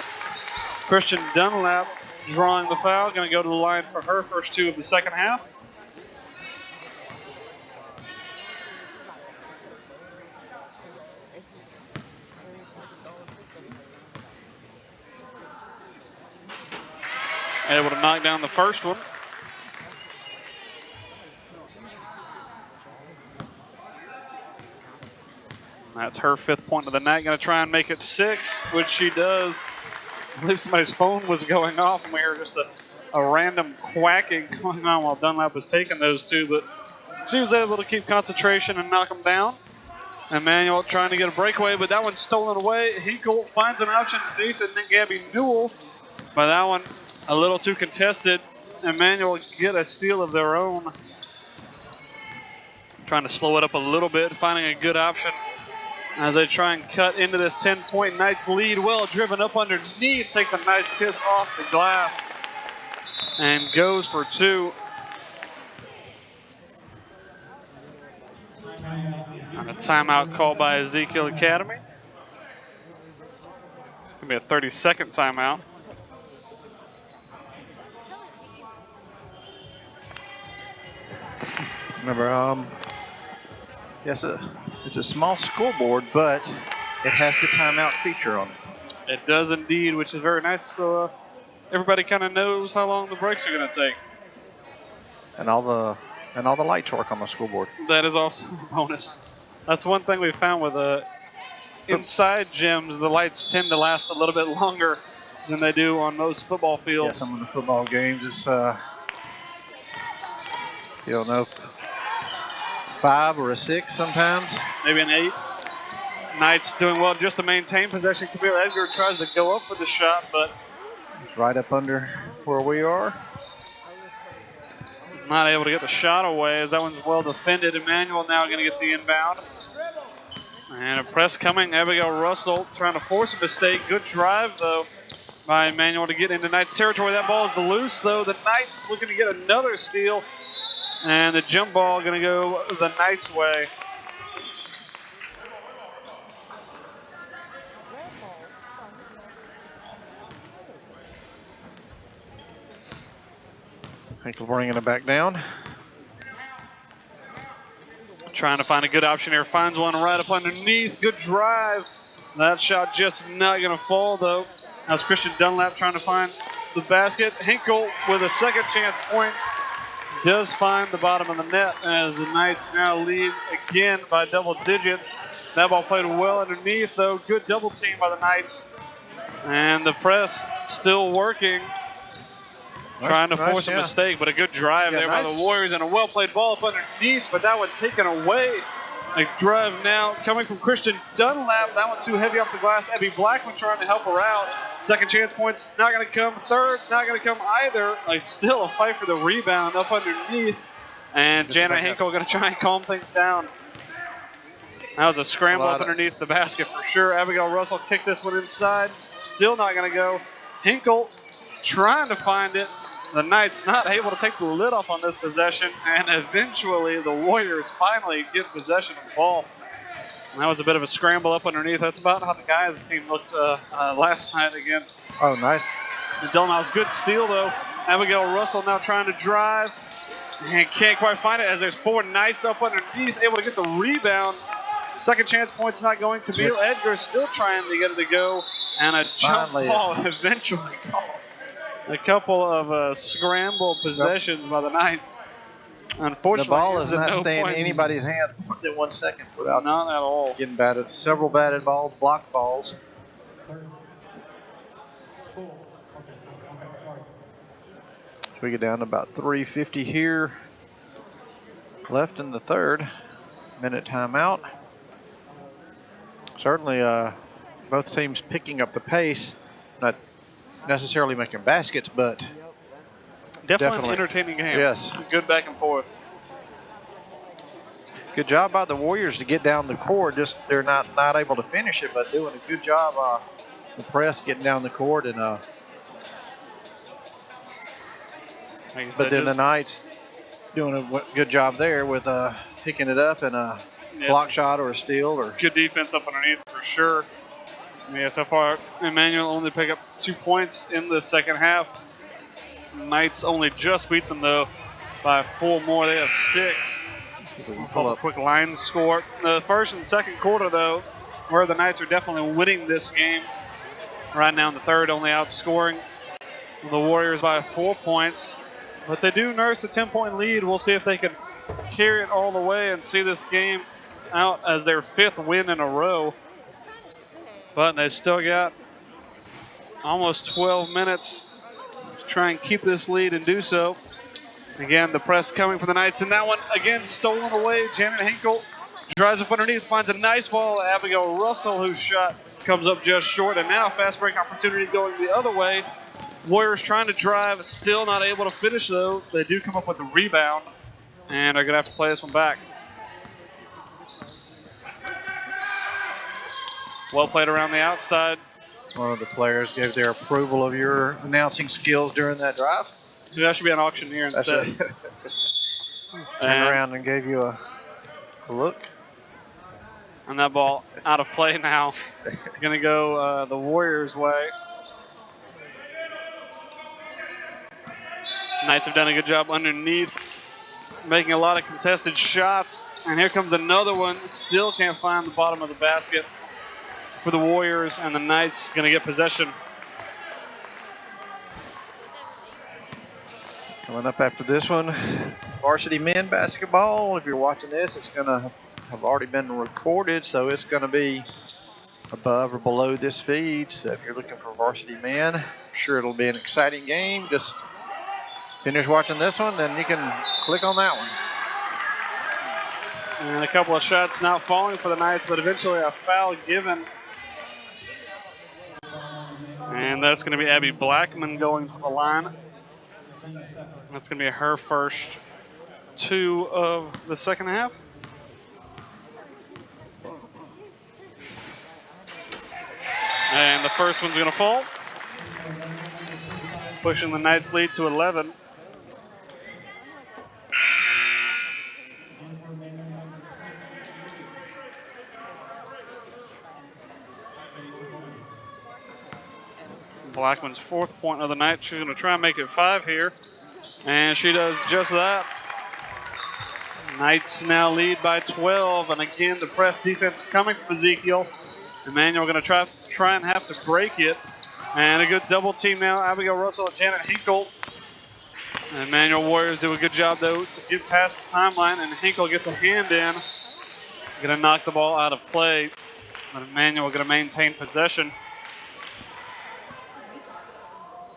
Christian Dunlap drawing the foul. Going to go to the line for her first two of the second half. Able to knock down the first one. That's her 5th point of the night. Going to try and make it 6, which she does. I believe somebody's phone was going off, and we heard just a random quacking going on while Dunlap was taking those two. But she was able to keep concentration and knock them down. Emmanuel trying to get a breakaway, but that one's stolen away. Hinkle finds an option underneath, and then Gabby Newell. But that one a little too contested. Emmanuel get a steal of their own. Trying to slow it up a little bit, finding a good option as they try and cut into this 10-point Knights lead. Well driven up underneath, takes a nice kiss off the glass and goes for 2. And a timeout called by Ezekiel Academy. It's going to be a 30-second timeout. Remember, yes, it's a small scoreboard, but it has the timeout feature on it. It does indeed, which is very nice. So everybody kind of knows how long the breaks are going to take. And all the lights work on the scoreboard. That is also a bonus. That's one thing we found with inside gyms. The lights tend to last a little bit longer than they do on most football fields. Yeah, some of the football games, it's you don't know, 5 or a 6 sometimes. Maybe an 8. Knights doing well just to maintain possession. Camille Edgar tries to go up for the shot, but it's right up under where we are. Not able to get the shot away as that one's well defended. Emmanuel now going to get the inbound. And a press coming. Abigail Russell trying to force a mistake. Good drive, though, by Emmanuel to get into Knights territory. That ball is loose, though. The Knights looking to get another steal. And the jump ball going to go the Knights' way. Hinkle bringing it back down. Trying to find a good option here. Finds one right up underneath. Good drive. That shot just not going to fall, though. That's Christian Dunlap trying to find the basket. Hinkle with a second chance points. Does find the bottom of the net as the Knights now lead again by double digits. That ball played well underneath, though. Good double team by the Knights. And the press still working. Trying to force a mistake, but a good drive there by the Warriors and a well-played ball up underneath, but that one taken away. A drive now coming from Christian Dunlap. That one too heavy off the glass. Abby Blackman trying to help her out. Second chance points not going to come. Third not going to come either. Like still a fight for the rebound up underneath. And Janet Hinkle going to try and calm things down. That was a scramble up underneath the basket for sure. Abigail Russell kicks this one inside. Still not going to go. Hinkle trying to find it. The Knights not able to take the lid off on this possession, and eventually the Warriors finally get possession of the ball. And that was a bit of a scramble up underneath. That's about how the guys' team looked last night against. Oh, nice. The Delnau's good steal, though. Abigail Russell now trying to drive and can't quite find it as there's 4 Knights up underneath, able to get the rebound. Second chance points not going. Camille Edgar still trying to get it to go, and a jump ball eventually called. A couple of scramble possessions by the Knights. Unfortunately, the ball is not staying in anybody's hand more than 1 second without not at all getting batted. Several batted balls, blocked balls. We get down to about 3:50 here left in the third. Minute timeout. Certainly, both teams picking up the pace. Not necessarily making baskets, but definitely an entertaining game. Yes. Good back and forth. Good job by the Warriors to get down the court. Just they're not able to finish it, but doing a good job the press getting down the court, and but then the Knights doing a good job there with picking it up and a block shot or a steal or good defense up underneath for sure. Yeah, so far Emmanuel only picked up 2 points in the second half. Knights only just beat them though by 4 more. They have 6. Pull up a quick line score. The first and second quarter though, where the Knights are definitely winning this game. Right now in the third, only outscoring the Warriors by 4 points. But they do nurse a 10-point lead. We'll see if they can carry it all the way and see this game out as their 5th win in a row. But they still got almost 12 minutes to try and keep this lead and do so. Again, the press coming for the Knights, and that one again stolen away. Janet Hinkle drives up underneath, finds a nice ball. Abigail Russell, whose shot comes up just short, and now fast break opportunity going the other way. Warriors trying to drive, still not able to finish though. They do come up with the rebound and are going to have to play this one back. Well played around the outside. One of the players gave their approval of your announcing skills during that drive. Dude, that should be an auctioneer instead. Turned around and gave you a look. And that ball out of play now. It's going to go the Warriors' way. Knights have done a good job underneath, making a lot of contested shots. And here comes another one. Still can't find the bottom of the basket for the Warriors, and the Knights going to get possession. Coming up after this one, varsity men basketball. If you're watching this, it's going to have already been recorded, so it's going to be above or below this feed. So if you're looking for varsity men, I'm sure it'll be an exciting game. Just finish watching this one, then you can click on that one. And a couple of shots not falling for the Knights, but eventually a foul given. And that's going to be Abby Blackman going to the line. That's going to be her first 2 of the second half. And the first one's going to fall, pushing the Knights' lead to 11. Blackman's 4th point of the night. She's going to try and make it 5 here, and she does just that. Knights now lead by 12, and again the press defense coming from Ezekiel. Emmanuel going to try and have to break it, and a good double team now. Abigail Russell and Janet Hinkle. And Emmanuel Warriors do a good job though to get past the timeline, and Hinkle gets a hand in. Going to knock the ball out of play, but Emmanuel going to maintain possession.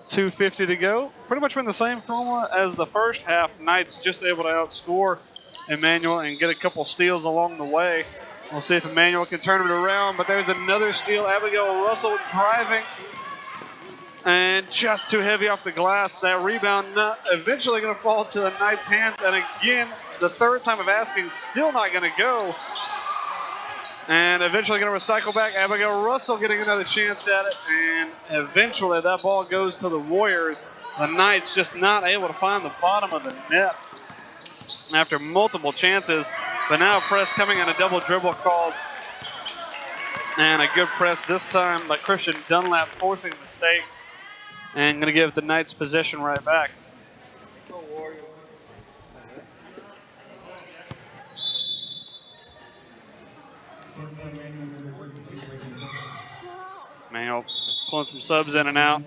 2:50 to go. Pretty much been the same formula as the first half. Knights just able to outscore Emmanuel and get a couple steals along the way. We'll see if Emmanuel can turn it around, but there's another steal. Abigail Russell driving and just too heavy off the glass. That rebound eventually going to fall to the Knights' hands, and again, the third time of asking, still not going to go. And eventually going to recycle back. Abigail Russell getting another chance at it. And eventually that ball goes to the Warriors. The Knights just not able to find the bottom of the net after multiple chances. But now press coming and a double dribble called. And a good press this time by Christian Dunlap, forcing a mistake. And going to give the Knights possession right back. Emmanuel pulling some subs in and out.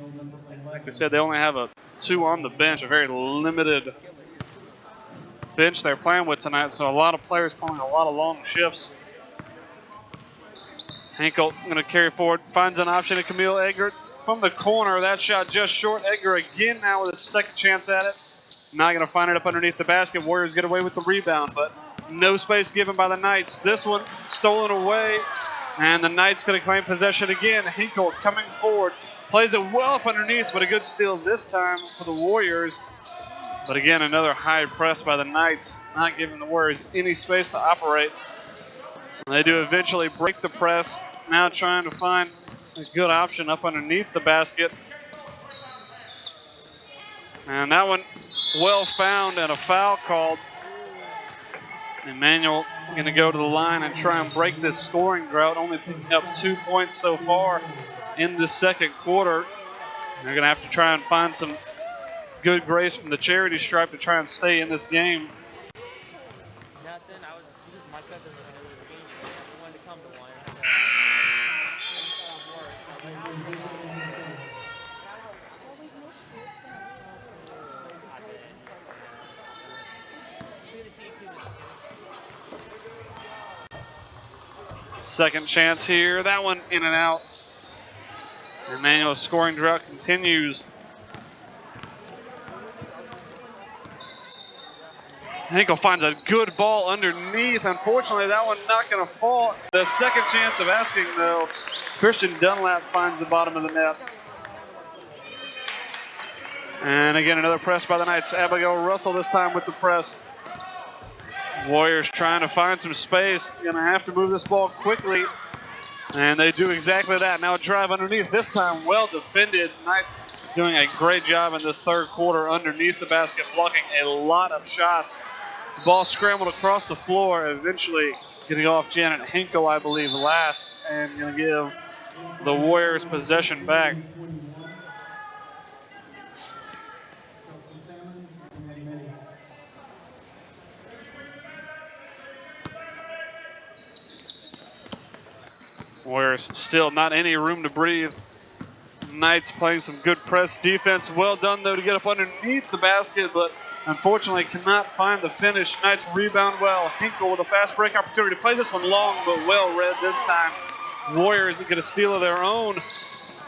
Like we said, they only have 2 on the bench, a very limited bench they're playing with tonight, so a lot of players pulling a lot of long shifts. Hinkle going to carry forward, finds an option to Camille Eggert from the corner. That shot just short. Eggert again now with a second chance at it. Not going to find it up underneath the basket. Warriors get away with the rebound, but no space given by the Knights. This one stolen away. And the Knights going to claim possession again. Hinkle coming forward. Plays it well up underneath, but a good steal this time for the Warriors. But again, another high press by the Knights, not giving the Warriors any space to operate. And they do eventually break the press. Now trying to find a good option up underneath the basket. And that one well found and a foul called. Emmanuel going to go to the line and try and break this scoring drought, only picking up 2 points so far in the second quarter. They're going to have to try and find some good grace from the charity stripe to try and stay in this game. Second chance here. That one in and out. Emmanuel's scoring drought continues. Hinkle finds a good ball underneath. Unfortunately, that one not going to fall. The second chance of asking, though, Christian Dunlap finds the bottom of the net. And again, another press by the Knights. Abigail Russell this time with the press. Warriors trying to find some space. Going to have to move this ball quickly. And they do exactly that. Now a drive underneath. This time well defended. Knights doing a great job in this third quarter underneath the basket, blocking a lot of shots. The ball scrambled across the floor, eventually getting off Janet Hinkle, I believe, last, and going to give the Warriors possession back. Warriors still not any room to breathe. Knights playing some good press defense. Well done, though, to get up underneath the basket, but unfortunately cannot find the finish. Knights rebound well. Hinkle with a fast break opportunity. Plays this one long, but well read this time. Warriors get a steal of their own.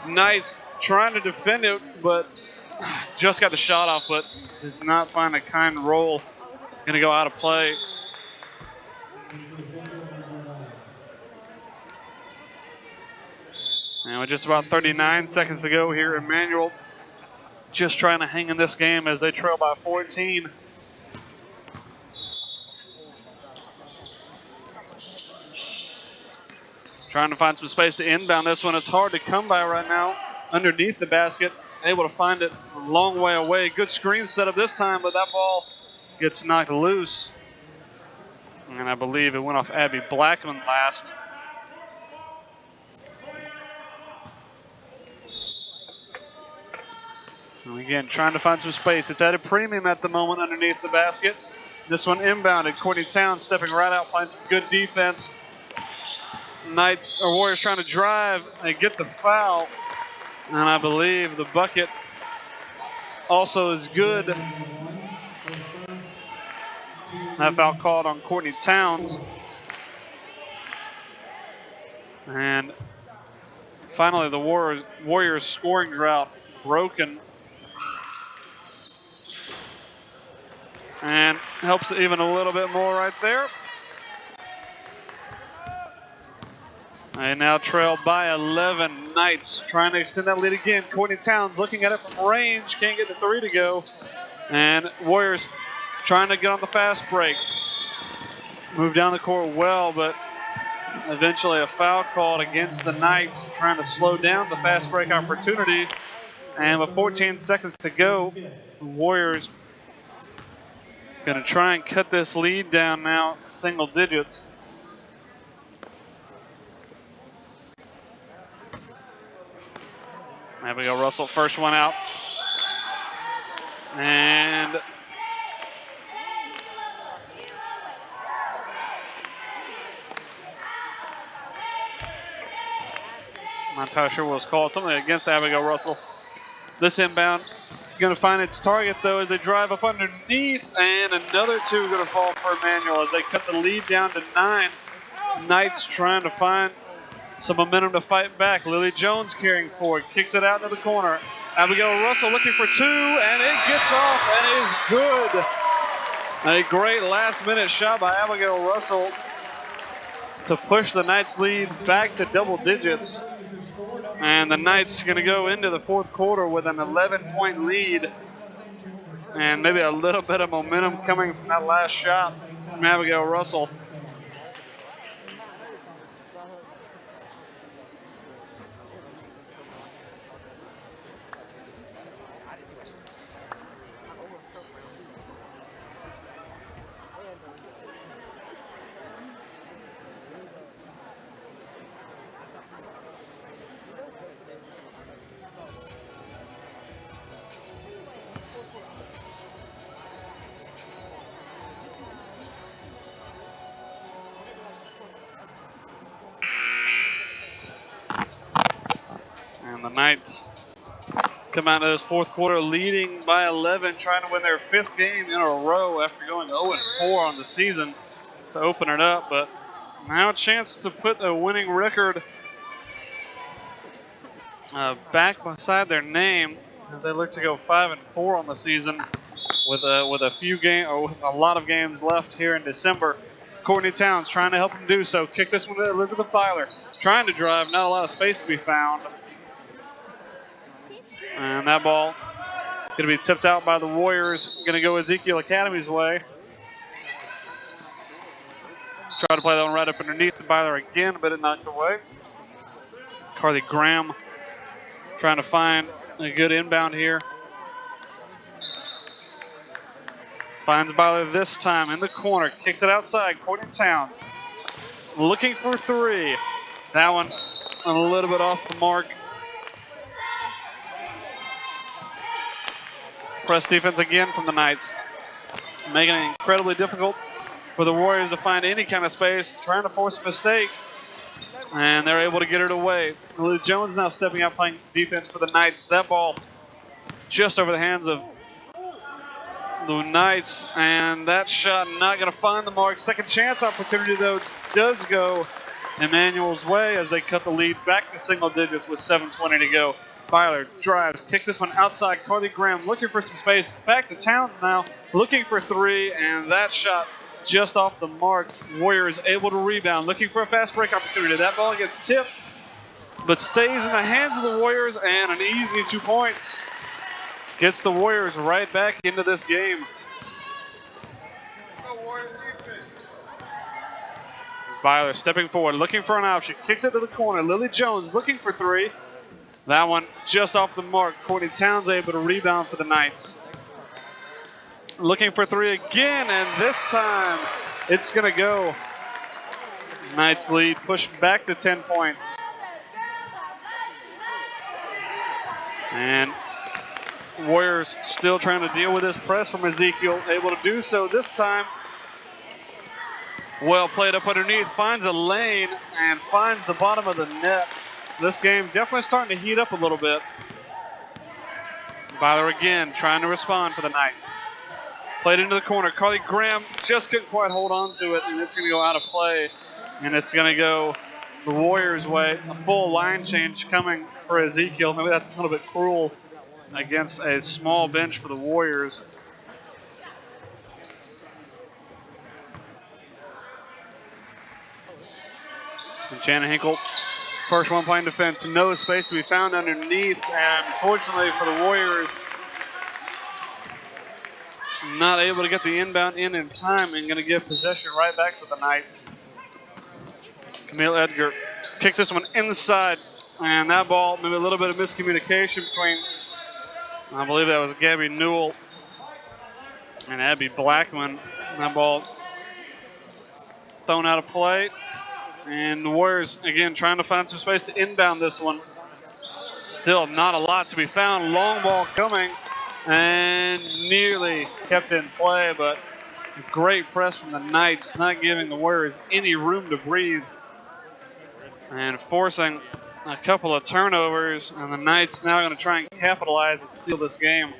Knights trying to defend it, but just got the shot off, but does not find a kind roll. Going to go out of play. And with just about 39 seconds to go here, Emmanuel just trying to hang in this game as they trail by 14. Trying to find some space to inbound this one. It's hard to come by right now. Underneath the basket, able to find it a long way away. Good screen setup this time, but that ball gets knocked loose. And I believe it went off Abby Blackman last. And again, trying to find some space. It's at a premium at the moment underneath the basket. This one inbounded. Courtney Towns stepping right out, playing some good defense. Knights or Warriors trying to drive and get the foul. And I believe the bucket also is good. That foul called on Courtney Towns. And finally, the Warriors scoring drought broken. And helps even a little bit more right there. They now trail by 11. Knights trying to extend that lead again. Courtney Towns looking at it from range. Can't get the three to go. And Warriors trying to get on the fast break. Move down the court well, but eventually a foul called against the Knights, trying to slow down the fast break opportunity. And with 14 seconds to go, the Warriors going to try and cut this lead down now to single digits. Abigail Russell, first one out. And I'm not entirely sure what was called. Something against Abigail Russell. This inbound going to find its target, though, as they drive up underneath. And another two going to fall for Emmanuel as they cut the lead down to 9. Knights trying to find some momentum to fight back. Lily Jones carrying forward, kicks it out into the corner. Abigail Russell looking for two, and it gets off and is good. A great last-minute shot by Abigail Russell to push the Knights' lead back to double digits. And the Knights going to go into the fourth quarter with an 11-point lead. And maybe a little bit of momentum coming from that last shot from Abigail Russell. Knights come out of this fourth quarter leading by 11, trying to win their 5th game in a row after going 0-4 on the season to open it up. But now a chance to put a winning record back beside their name as they look to go 5-4 on the season with a lot of games left here in December. Courtney Towns trying to help them do so. Kicks this one to Elizabeth Byler. Trying to drive, not a lot of space to be found. And that ball going to be tipped out by the Warriors. Going to go Ezekiel Academy's way. Tried to play that one right up underneath the Byler again, but it knocked away. Carly Graham trying to find a good inbound here. Finds Byler this time in the corner. Kicks it outside. Courtney Towns looking for 3. That one a little bit off the mark. Press defense again from the Knights, making it incredibly difficult for the Warriors to find any kind of space, trying to force a mistake, and they're able to get it away. Lily Jones now stepping up playing defense for the Knights. That ball just over the hands of the Knights, and that shot not going to find the mark. Second chance opportunity, though, does go Emmanuel's way as they cut the lead back to single digits with 7:20 to go. Byler drives, kicks this one outside. Carly Graham looking for some space. Back to Towns now, looking for 3, and that shot just off the mark. Warriors able to rebound, looking for a fast break opportunity. That ball gets tipped, but stays in the hands of the Warriors, and an easy 2 points. Gets the Warriors right back into this game. Byler stepping forward, looking for an option. Kicks it to the corner. Lily Jones looking for 3. That one just off the mark. Courtney Towns able to rebound for the Knights. Looking for 3 again, and this time it's going to go. Knights lead pushed back to 10 points. And Warriors still trying to deal with this press from Ezekiel. Able to do so this time. Well played up underneath. Finds a lane and finds the bottom of the net. This game definitely starting to heat up a little bit. Byler again trying to respond for the Knights. Played into the corner. Carly Graham just couldn't quite hold on to it, and it's going to go out of play. And it's going to go the Warriors' way. A full line change coming for Ezekiel. Maybe that's a little bit cruel against a small bench for the Warriors. And Shannon Hinkle, first one playing defense, no space to be found underneath, and fortunately for the Warriors, not able to get the inbound in time and going to give possession right back to the Knights. Camille Edgar kicks this one inside, and that ball, maybe a little bit of miscommunication between, I believe that was Gabby Newell and Abby Blackman. That ball thrown out of play. And the Warriors, again, trying to find some space to inbound this one. Still not a lot to be found. Long ball coming and nearly kept in play, but great press from the Knights, not giving the Warriors any room to breathe and forcing a couple of turnovers. And the Knights now going to try and capitalize and seal this game.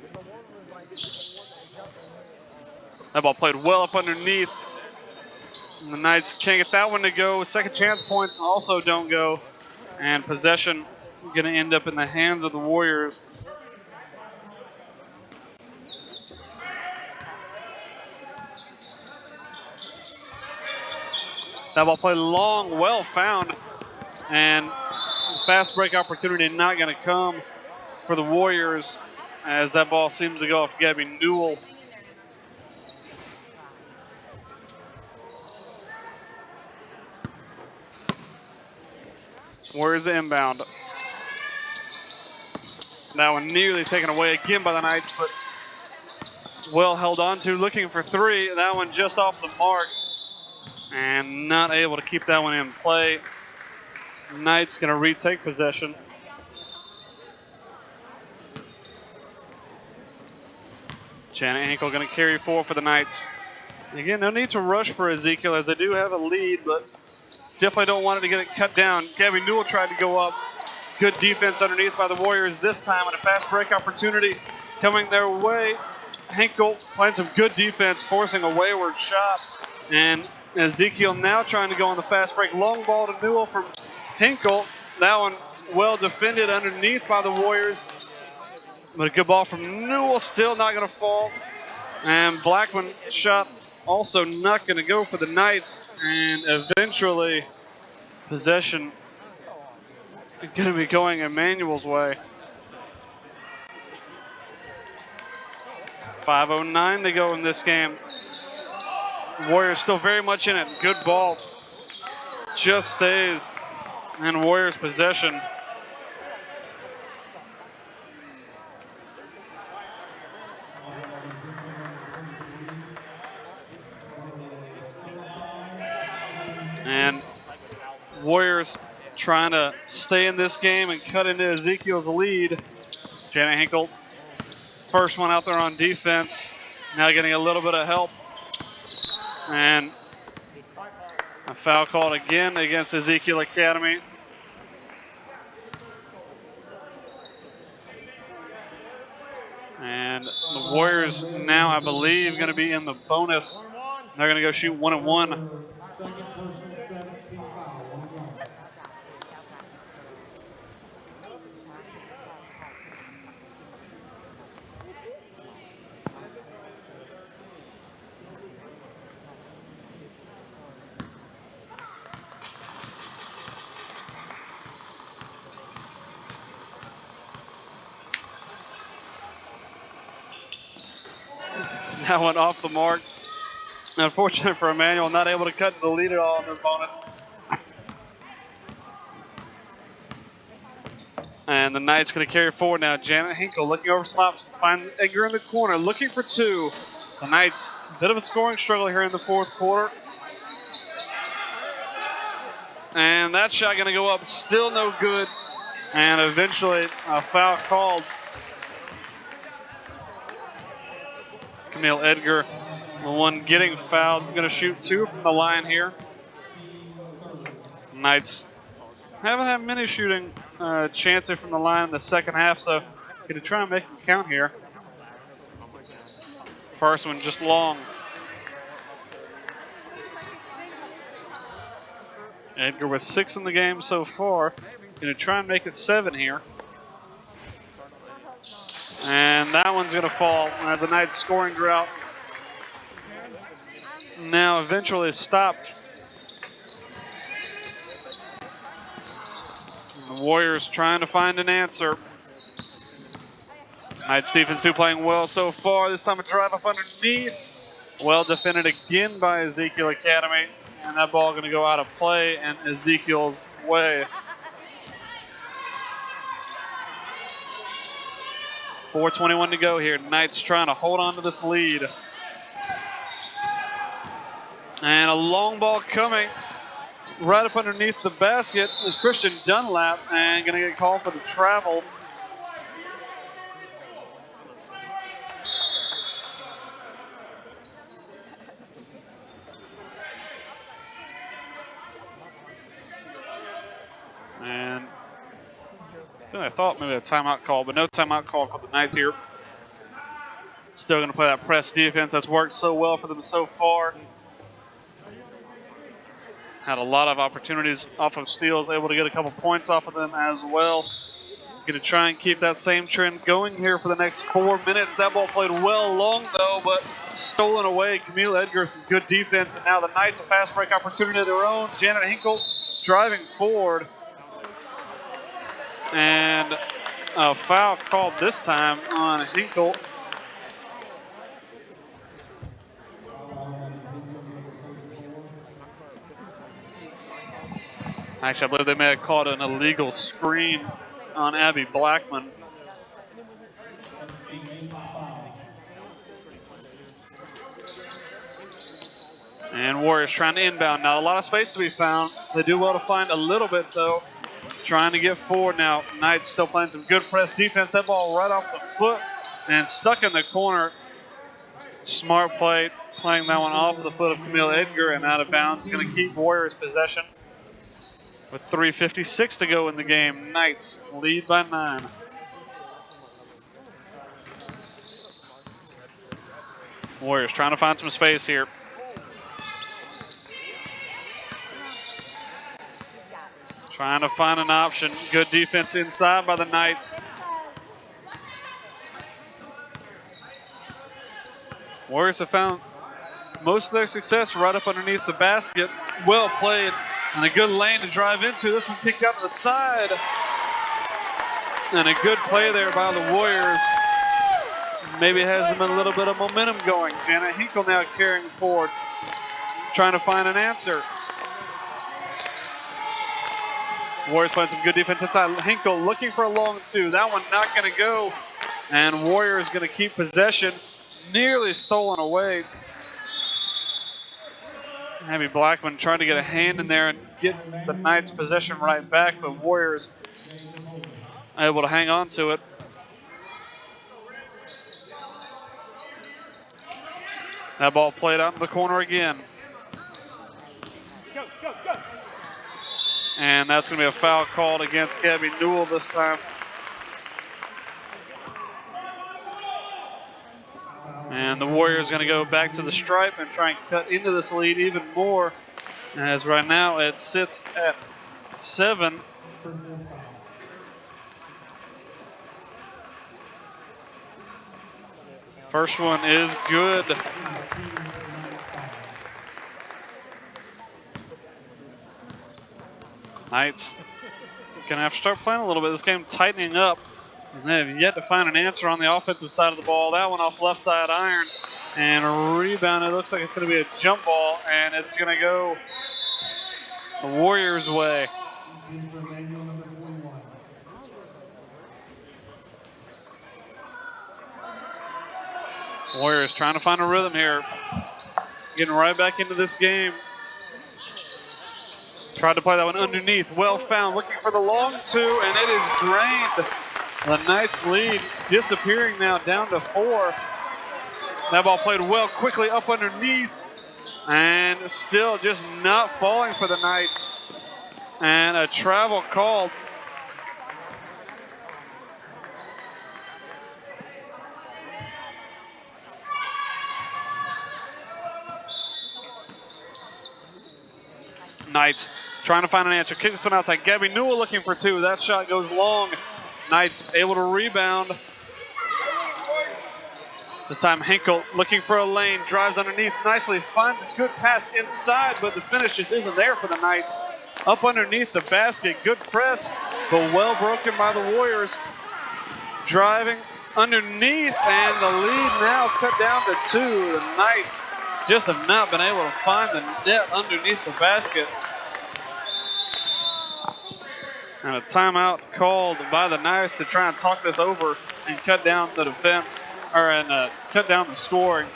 That ball played well up underneath. And the Knights can't get that one to go. Second chance points also don't go. And possession going to end up in the hands of the Warriors. That ball played long, well found. And fast break opportunity not going to come for the Warriors as that ball seems to go off Gabby Newell. Where's the inbound? That one nearly taken away again by the Knights, but well held on to, looking for 3. That one just off the mark and not able to keep that one in play. Knights going to retake possession. Janet Ankle going to carry 4 for the Knights. Again, no need to rush for Ezekiel as they do have a lead, but definitely don't want it to get it cut down. Gabby Newell tried to go up, Good defense underneath by the Warriors this time, and a fast break opportunity coming their way. Hinkle playing some good defense, forcing a wayward shot. And Ezekiel now trying to go on the fast break. Long ball to Newell from Hinkle. That one well defended underneath by the Warriors. But a good ball from Newell, still not going to fall. And Blackman shot also not going to go for the Knights. And eventually possession going to be going Emmanuel's way. 5:09 to go in this game. Warriors still very much in it. Good ball. Just stays in Warriors possession. And Warriors trying to stay in this game and cut into Ezekiel's lead. Janet Hinkle, first one out there on defense. Now getting a little bit of help. And a foul called again against Ezekiel Academy. And the Warriors now, I believe, going to be in the bonus. They're going to go shoot 1-1. Second personal 17 foul. That went off the mark. Unfortunate for Emmanuel, not able to cut the lead at all in this bonus. And the Knights going to carry forward now. Janet Hinkle looking over some options. Find Edgar in the corner, looking for two. The Knights, a bit of a scoring struggle here in the fourth quarter. And that shot going to go up, still no good. And eventually a foul called. Camille Edgar, the one getting fouled, going to shoot two from the line here. Knights haven't had many shooting chances from the line in the second half, so going to try and make them count here. First one just long. Edgar with 6 in the game so far. Going to try and make it 7 here. And that one's going to fall as the Knights scoring drought now eventually stopped. And the Warriors trying to find an answer. Knights defense too playing well so far. This time a drive up underneath. Well defended again by Ezekiel Academy. And that ball going to go out of play and Ezekiel's way. 4:21 to go here. Knights trying to hold on to this lead. And a long ball coming right up underneath the basket is Christian Dunlap and going to get called for the travel. And I thought maybe a timeout call, but no timeout call for the Knights here. Still going to play that press defense that's worked so well for them so far. Had a lot of opportunities off of steals, able to get a couple points off of them as well. Going to try and keep that same trend going here for the next 4 minutes. That ball played well long though, but stolen away. Camille Edgar, some good defense, and now the Knights a fast break opportunity of their own. Janet Hinkle driving forward. And a foul called this time on Hinkle. Actually, I believe they may have called an illegal screen on Abby Blackman. And Warriors trying to inbound. Now, a lot of space to be found. They do well to find a little bit, though. Trying to get forward now. Knights still playing some good press defense. That ball right off the foot and stuck in the corner. Smart play, playing that one off the foot of Camille Edgar and out of bounds. Going to keep Warriors possession. With 3:56 to go in the game, Knights lead by 9. Warriors trying to find some space here. Trying to find an option. Good defense inside by the Knights. Warriors have found most of their success right up underneath the basket. Well played and a good lane to drive into. This one kicked out to the side. And a good play there by the Warriors. Maybe has them a little bit of momentum going. Janet Hinkle now carrying forward, trying to find an answer. Warriors playing some good defense inside. Hinkle looking for a long two. That one not going to go. And Warriors going to keep possession. Nearly stolen away. Abby Blackman trying to get a hand in there and get the Knights possession right back, but Warriors able to hang on to it. That ball played out in the corner again. And that's going to be a foul called against Gabby Newell this time. And the Warriors going to go back to the stripe and try and cut into this lead even more. As right now it sits at 7. First one is good. Knights gonna have to start playing a little bit. This game tightening up. And they have yet to find an answer on the offensive side of the ball. That one off left side iron. And a rebound. It looks like it's gonna be a jump ball. And it's gonna go the Warriors' way. Warriors trying to find a rhythm here. Getting right back into this game. Tried to play that one underneath. Well found. Looking for the long two, and it is drained. The Knights lead disappearing now down to 4. That ball played well quickly up underneath. And still just not falling for the Knights. And a travel called. Knights trying to find an answer. Kick this one outside. Gabby Newell looking for 2. That shot goes long. Knights able to rebound. This time Hinkle looking for a lane. Drives underneath nicely. Finds a good pass inside, but the finish just isn't there for the Knights. Up underneath the basket. Good press, but well broken by the Warriors. Driving underneath, and the lead now cut down to 2. The Knights just have not been able to find the net underneath the basket. And a timeout called by the Knights to try and talk this over and cut down the defense, and cut down the scoring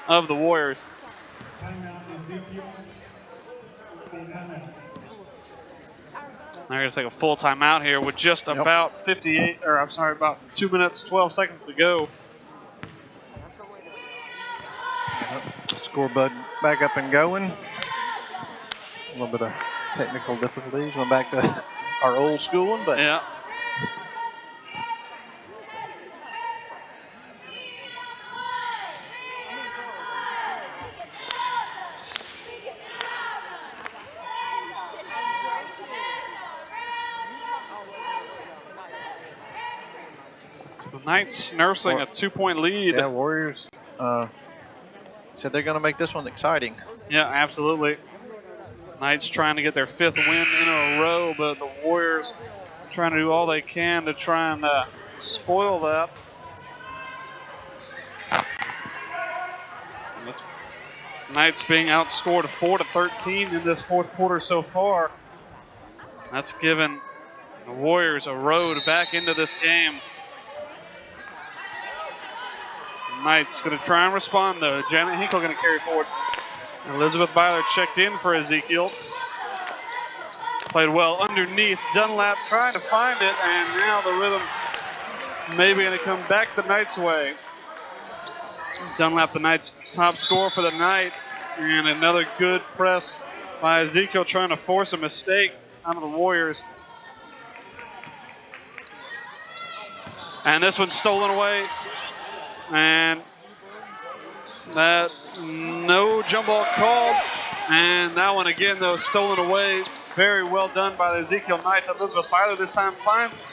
of the Warriors. Timeout, Ezekiel. Full timeout. They're going to take a full timeout here with just about about 2 minutes, 12 seconds to go. Scoreboard back up and going. A little bit of technical difficulties. Went back to our old school one, but yeah. The Knights nursing a 2-point lead. Yeah, Warriors said they're going to make this one exciting. Yeah, absolutely. Knights trying to get their 5th win in a row, but the Warriors trying to do all they can to try and spoil that. Knights being outscored 4-13 in this 4th quarter so far. That's given the Warriors a road back into this game. Knights going to try and respond, though. Janet Hinkle going to carry forward. Elizabeth Byler checked in for Ezekiel. Played well underneath. Dunlap trying to find it, and now the rhythm maybe going to come back the Knights' way. Dunlap, the Knights' top scorer for the night, and another good press by Ezekiel trying to force a mistake out of the Warriors. And this one's stolen away. And that no jump ball called. And that one again, though, stolen away. Very well done by the Ezekiel Knights. Elizabeth Byler this time finds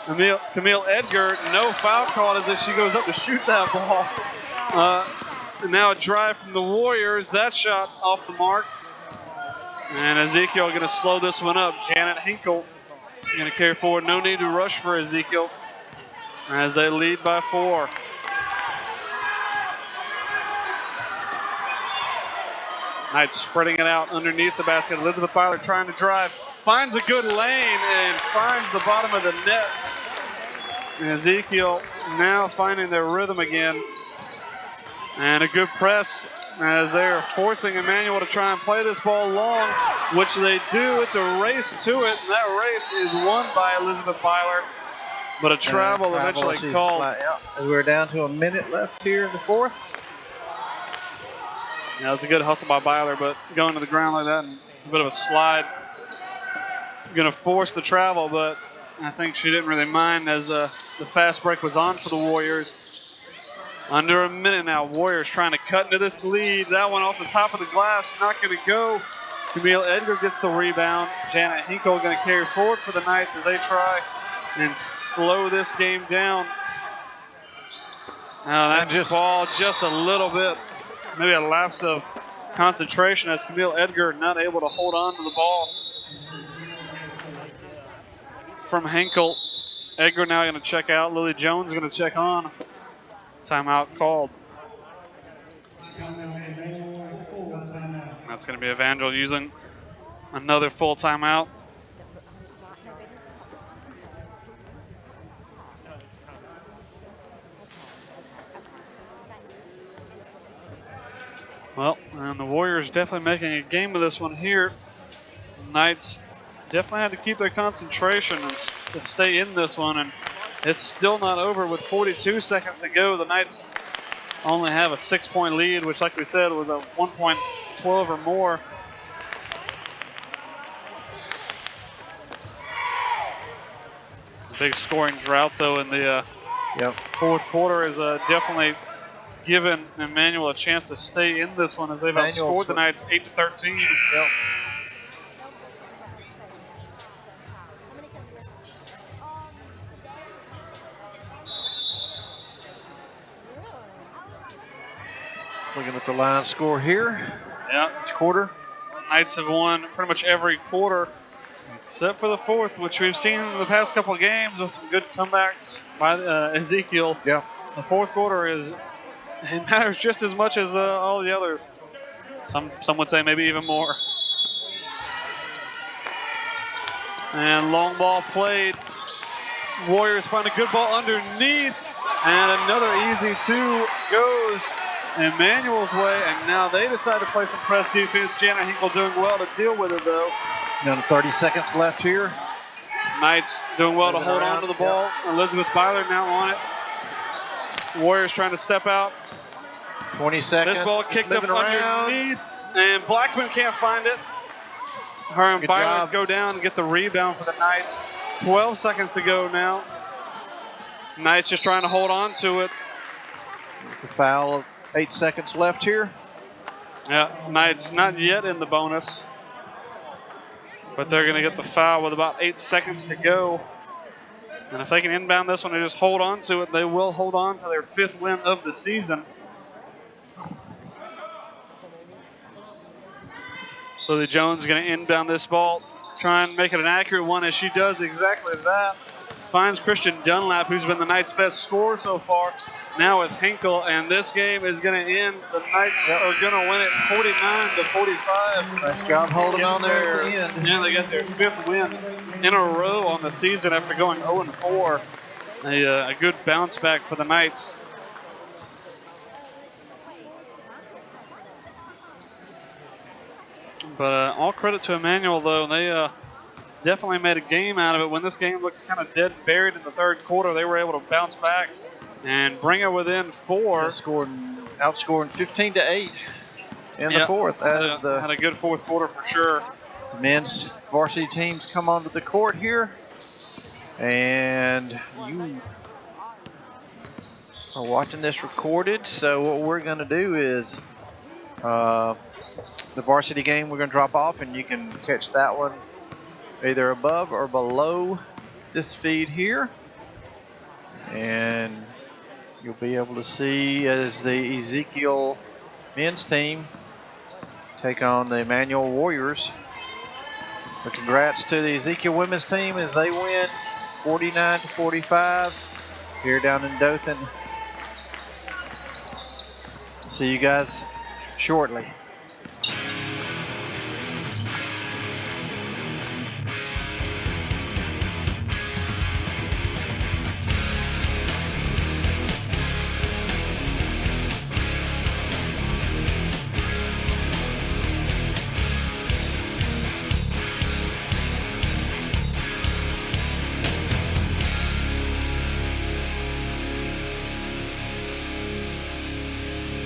Camille Edgar. No foul called as she goes up to shoot that ball. And now a drive from the Warriors. That shot off the mark. And Ezekiel going to slow this one up. Janet Hinkle going to carry forward. No need to rush for Ezekiel as they lead by 4. Knights spreading it out underneath the basket. Elizabeth Byler trying to drive. Finds a good lane and finds the bottom of the net. And Ezekiel now finding their rhythm again. And a good press as they're forcing Emmanuel to try and play this ball long, which they do. It's a race to it, and that race is won by Elizabeth Byler. But a travel eventually called. As we're down to a minute left here in the 4th. Yeah, it was a good hustle by Byler, but going to the ground like that and a bit of a slide. Going to force the travel, but I think she didn't really mind as the fast break was on for the Warriors. Under a minute now, Warriors trying to cut into this lead. That one off the top of the glass, not going to go. Camille Edgar gets the rebound. Janet Hinkle going to carry forward for the Knights as they try and slow this game down. Now that just ball just a little bit. Maybe a lapse of concentration as Camille Edgar not able to hold on to the ball. From Hinkle, Edgar now going to check out. Lily Jones going to check on. Timeout called. That's going to be Evangel using another full timeout. Well, and the Warriors definitely making a game of this one here. The Knights definitely had to keep their concentration and to stay in this one, and it's still not over with 42 seconds to go. The Knights only have a 6-point lead, which, like we said, was a 1.12 or more. Big scoring drought, though, in the fourth quarter is definitely given Emmanuel a chance to stay in this one as they've outscored the Knights 8-13. Yep. Looking at the line score here. Yeah. Each quarter. Knights have won pretty much every quarter except for the fourth, which we've seen in the past couple of games with some good comebacks by Ezekiel. Yeah. The fourth quarter it matters just as much as all the others. Some would say maybe even more. And long ball played. Warriors find a good ball underneath. And another easy 2 goes Emmanuel's way, and now they decide to play some press defense. Janet Hinkle doing well to deal with it, though. Down to 30 seconds left here. Knights doing well to hold on to the ball. Yep. Elizabeth Byler now on it. Warriors trying to step out. 20 seconds. This ball kicked up underneath, and Blackman can't find it. Her and Byler go down and get the rebound for the Knights. 12 seconds to go now. Knights just trying to hold on to it. It's a foul. 8 seconds left here. Yeah, Knights not yet in the bonus, but they're going to get the foul with about 8 seconds to go. And if they can inbound this one and just hold on to it, they will hold on to their 5th win of the season. Lily Jones is going to inbound this ball, try and make it an accurate one, as she does exactly that. Finds Christian Dunlap, who's been the Knights' best scorer so far. Now with Hinkle, and this game is going to end. The Knights are going to win it 49-45. Nice job holding on there at the end. Yeah, they got their 5th win in a row on the season after going 0-4. A good bounce back for the Knights. But all credit to Emmanuel, though. They definitely made a game out of it. When this game looked kind of dead and buried in the third quarter, they were able to bounce back and bring it within 4. Outscoring 15-8 in the fourth. Had a good fourth quarter for sure. The men's varsity teams come onto the court here. And you are watching this recorded. So what we're going to do is the varsity game we're going to drop off, and you can catch that one either above or below this feed here. And you'll be able to see as the Ezekiel men's team take on the Emmanuel Warriors. But congrats to the Ezekiel women's team as they win 49-45 here down in Dothan. See you guys shortly.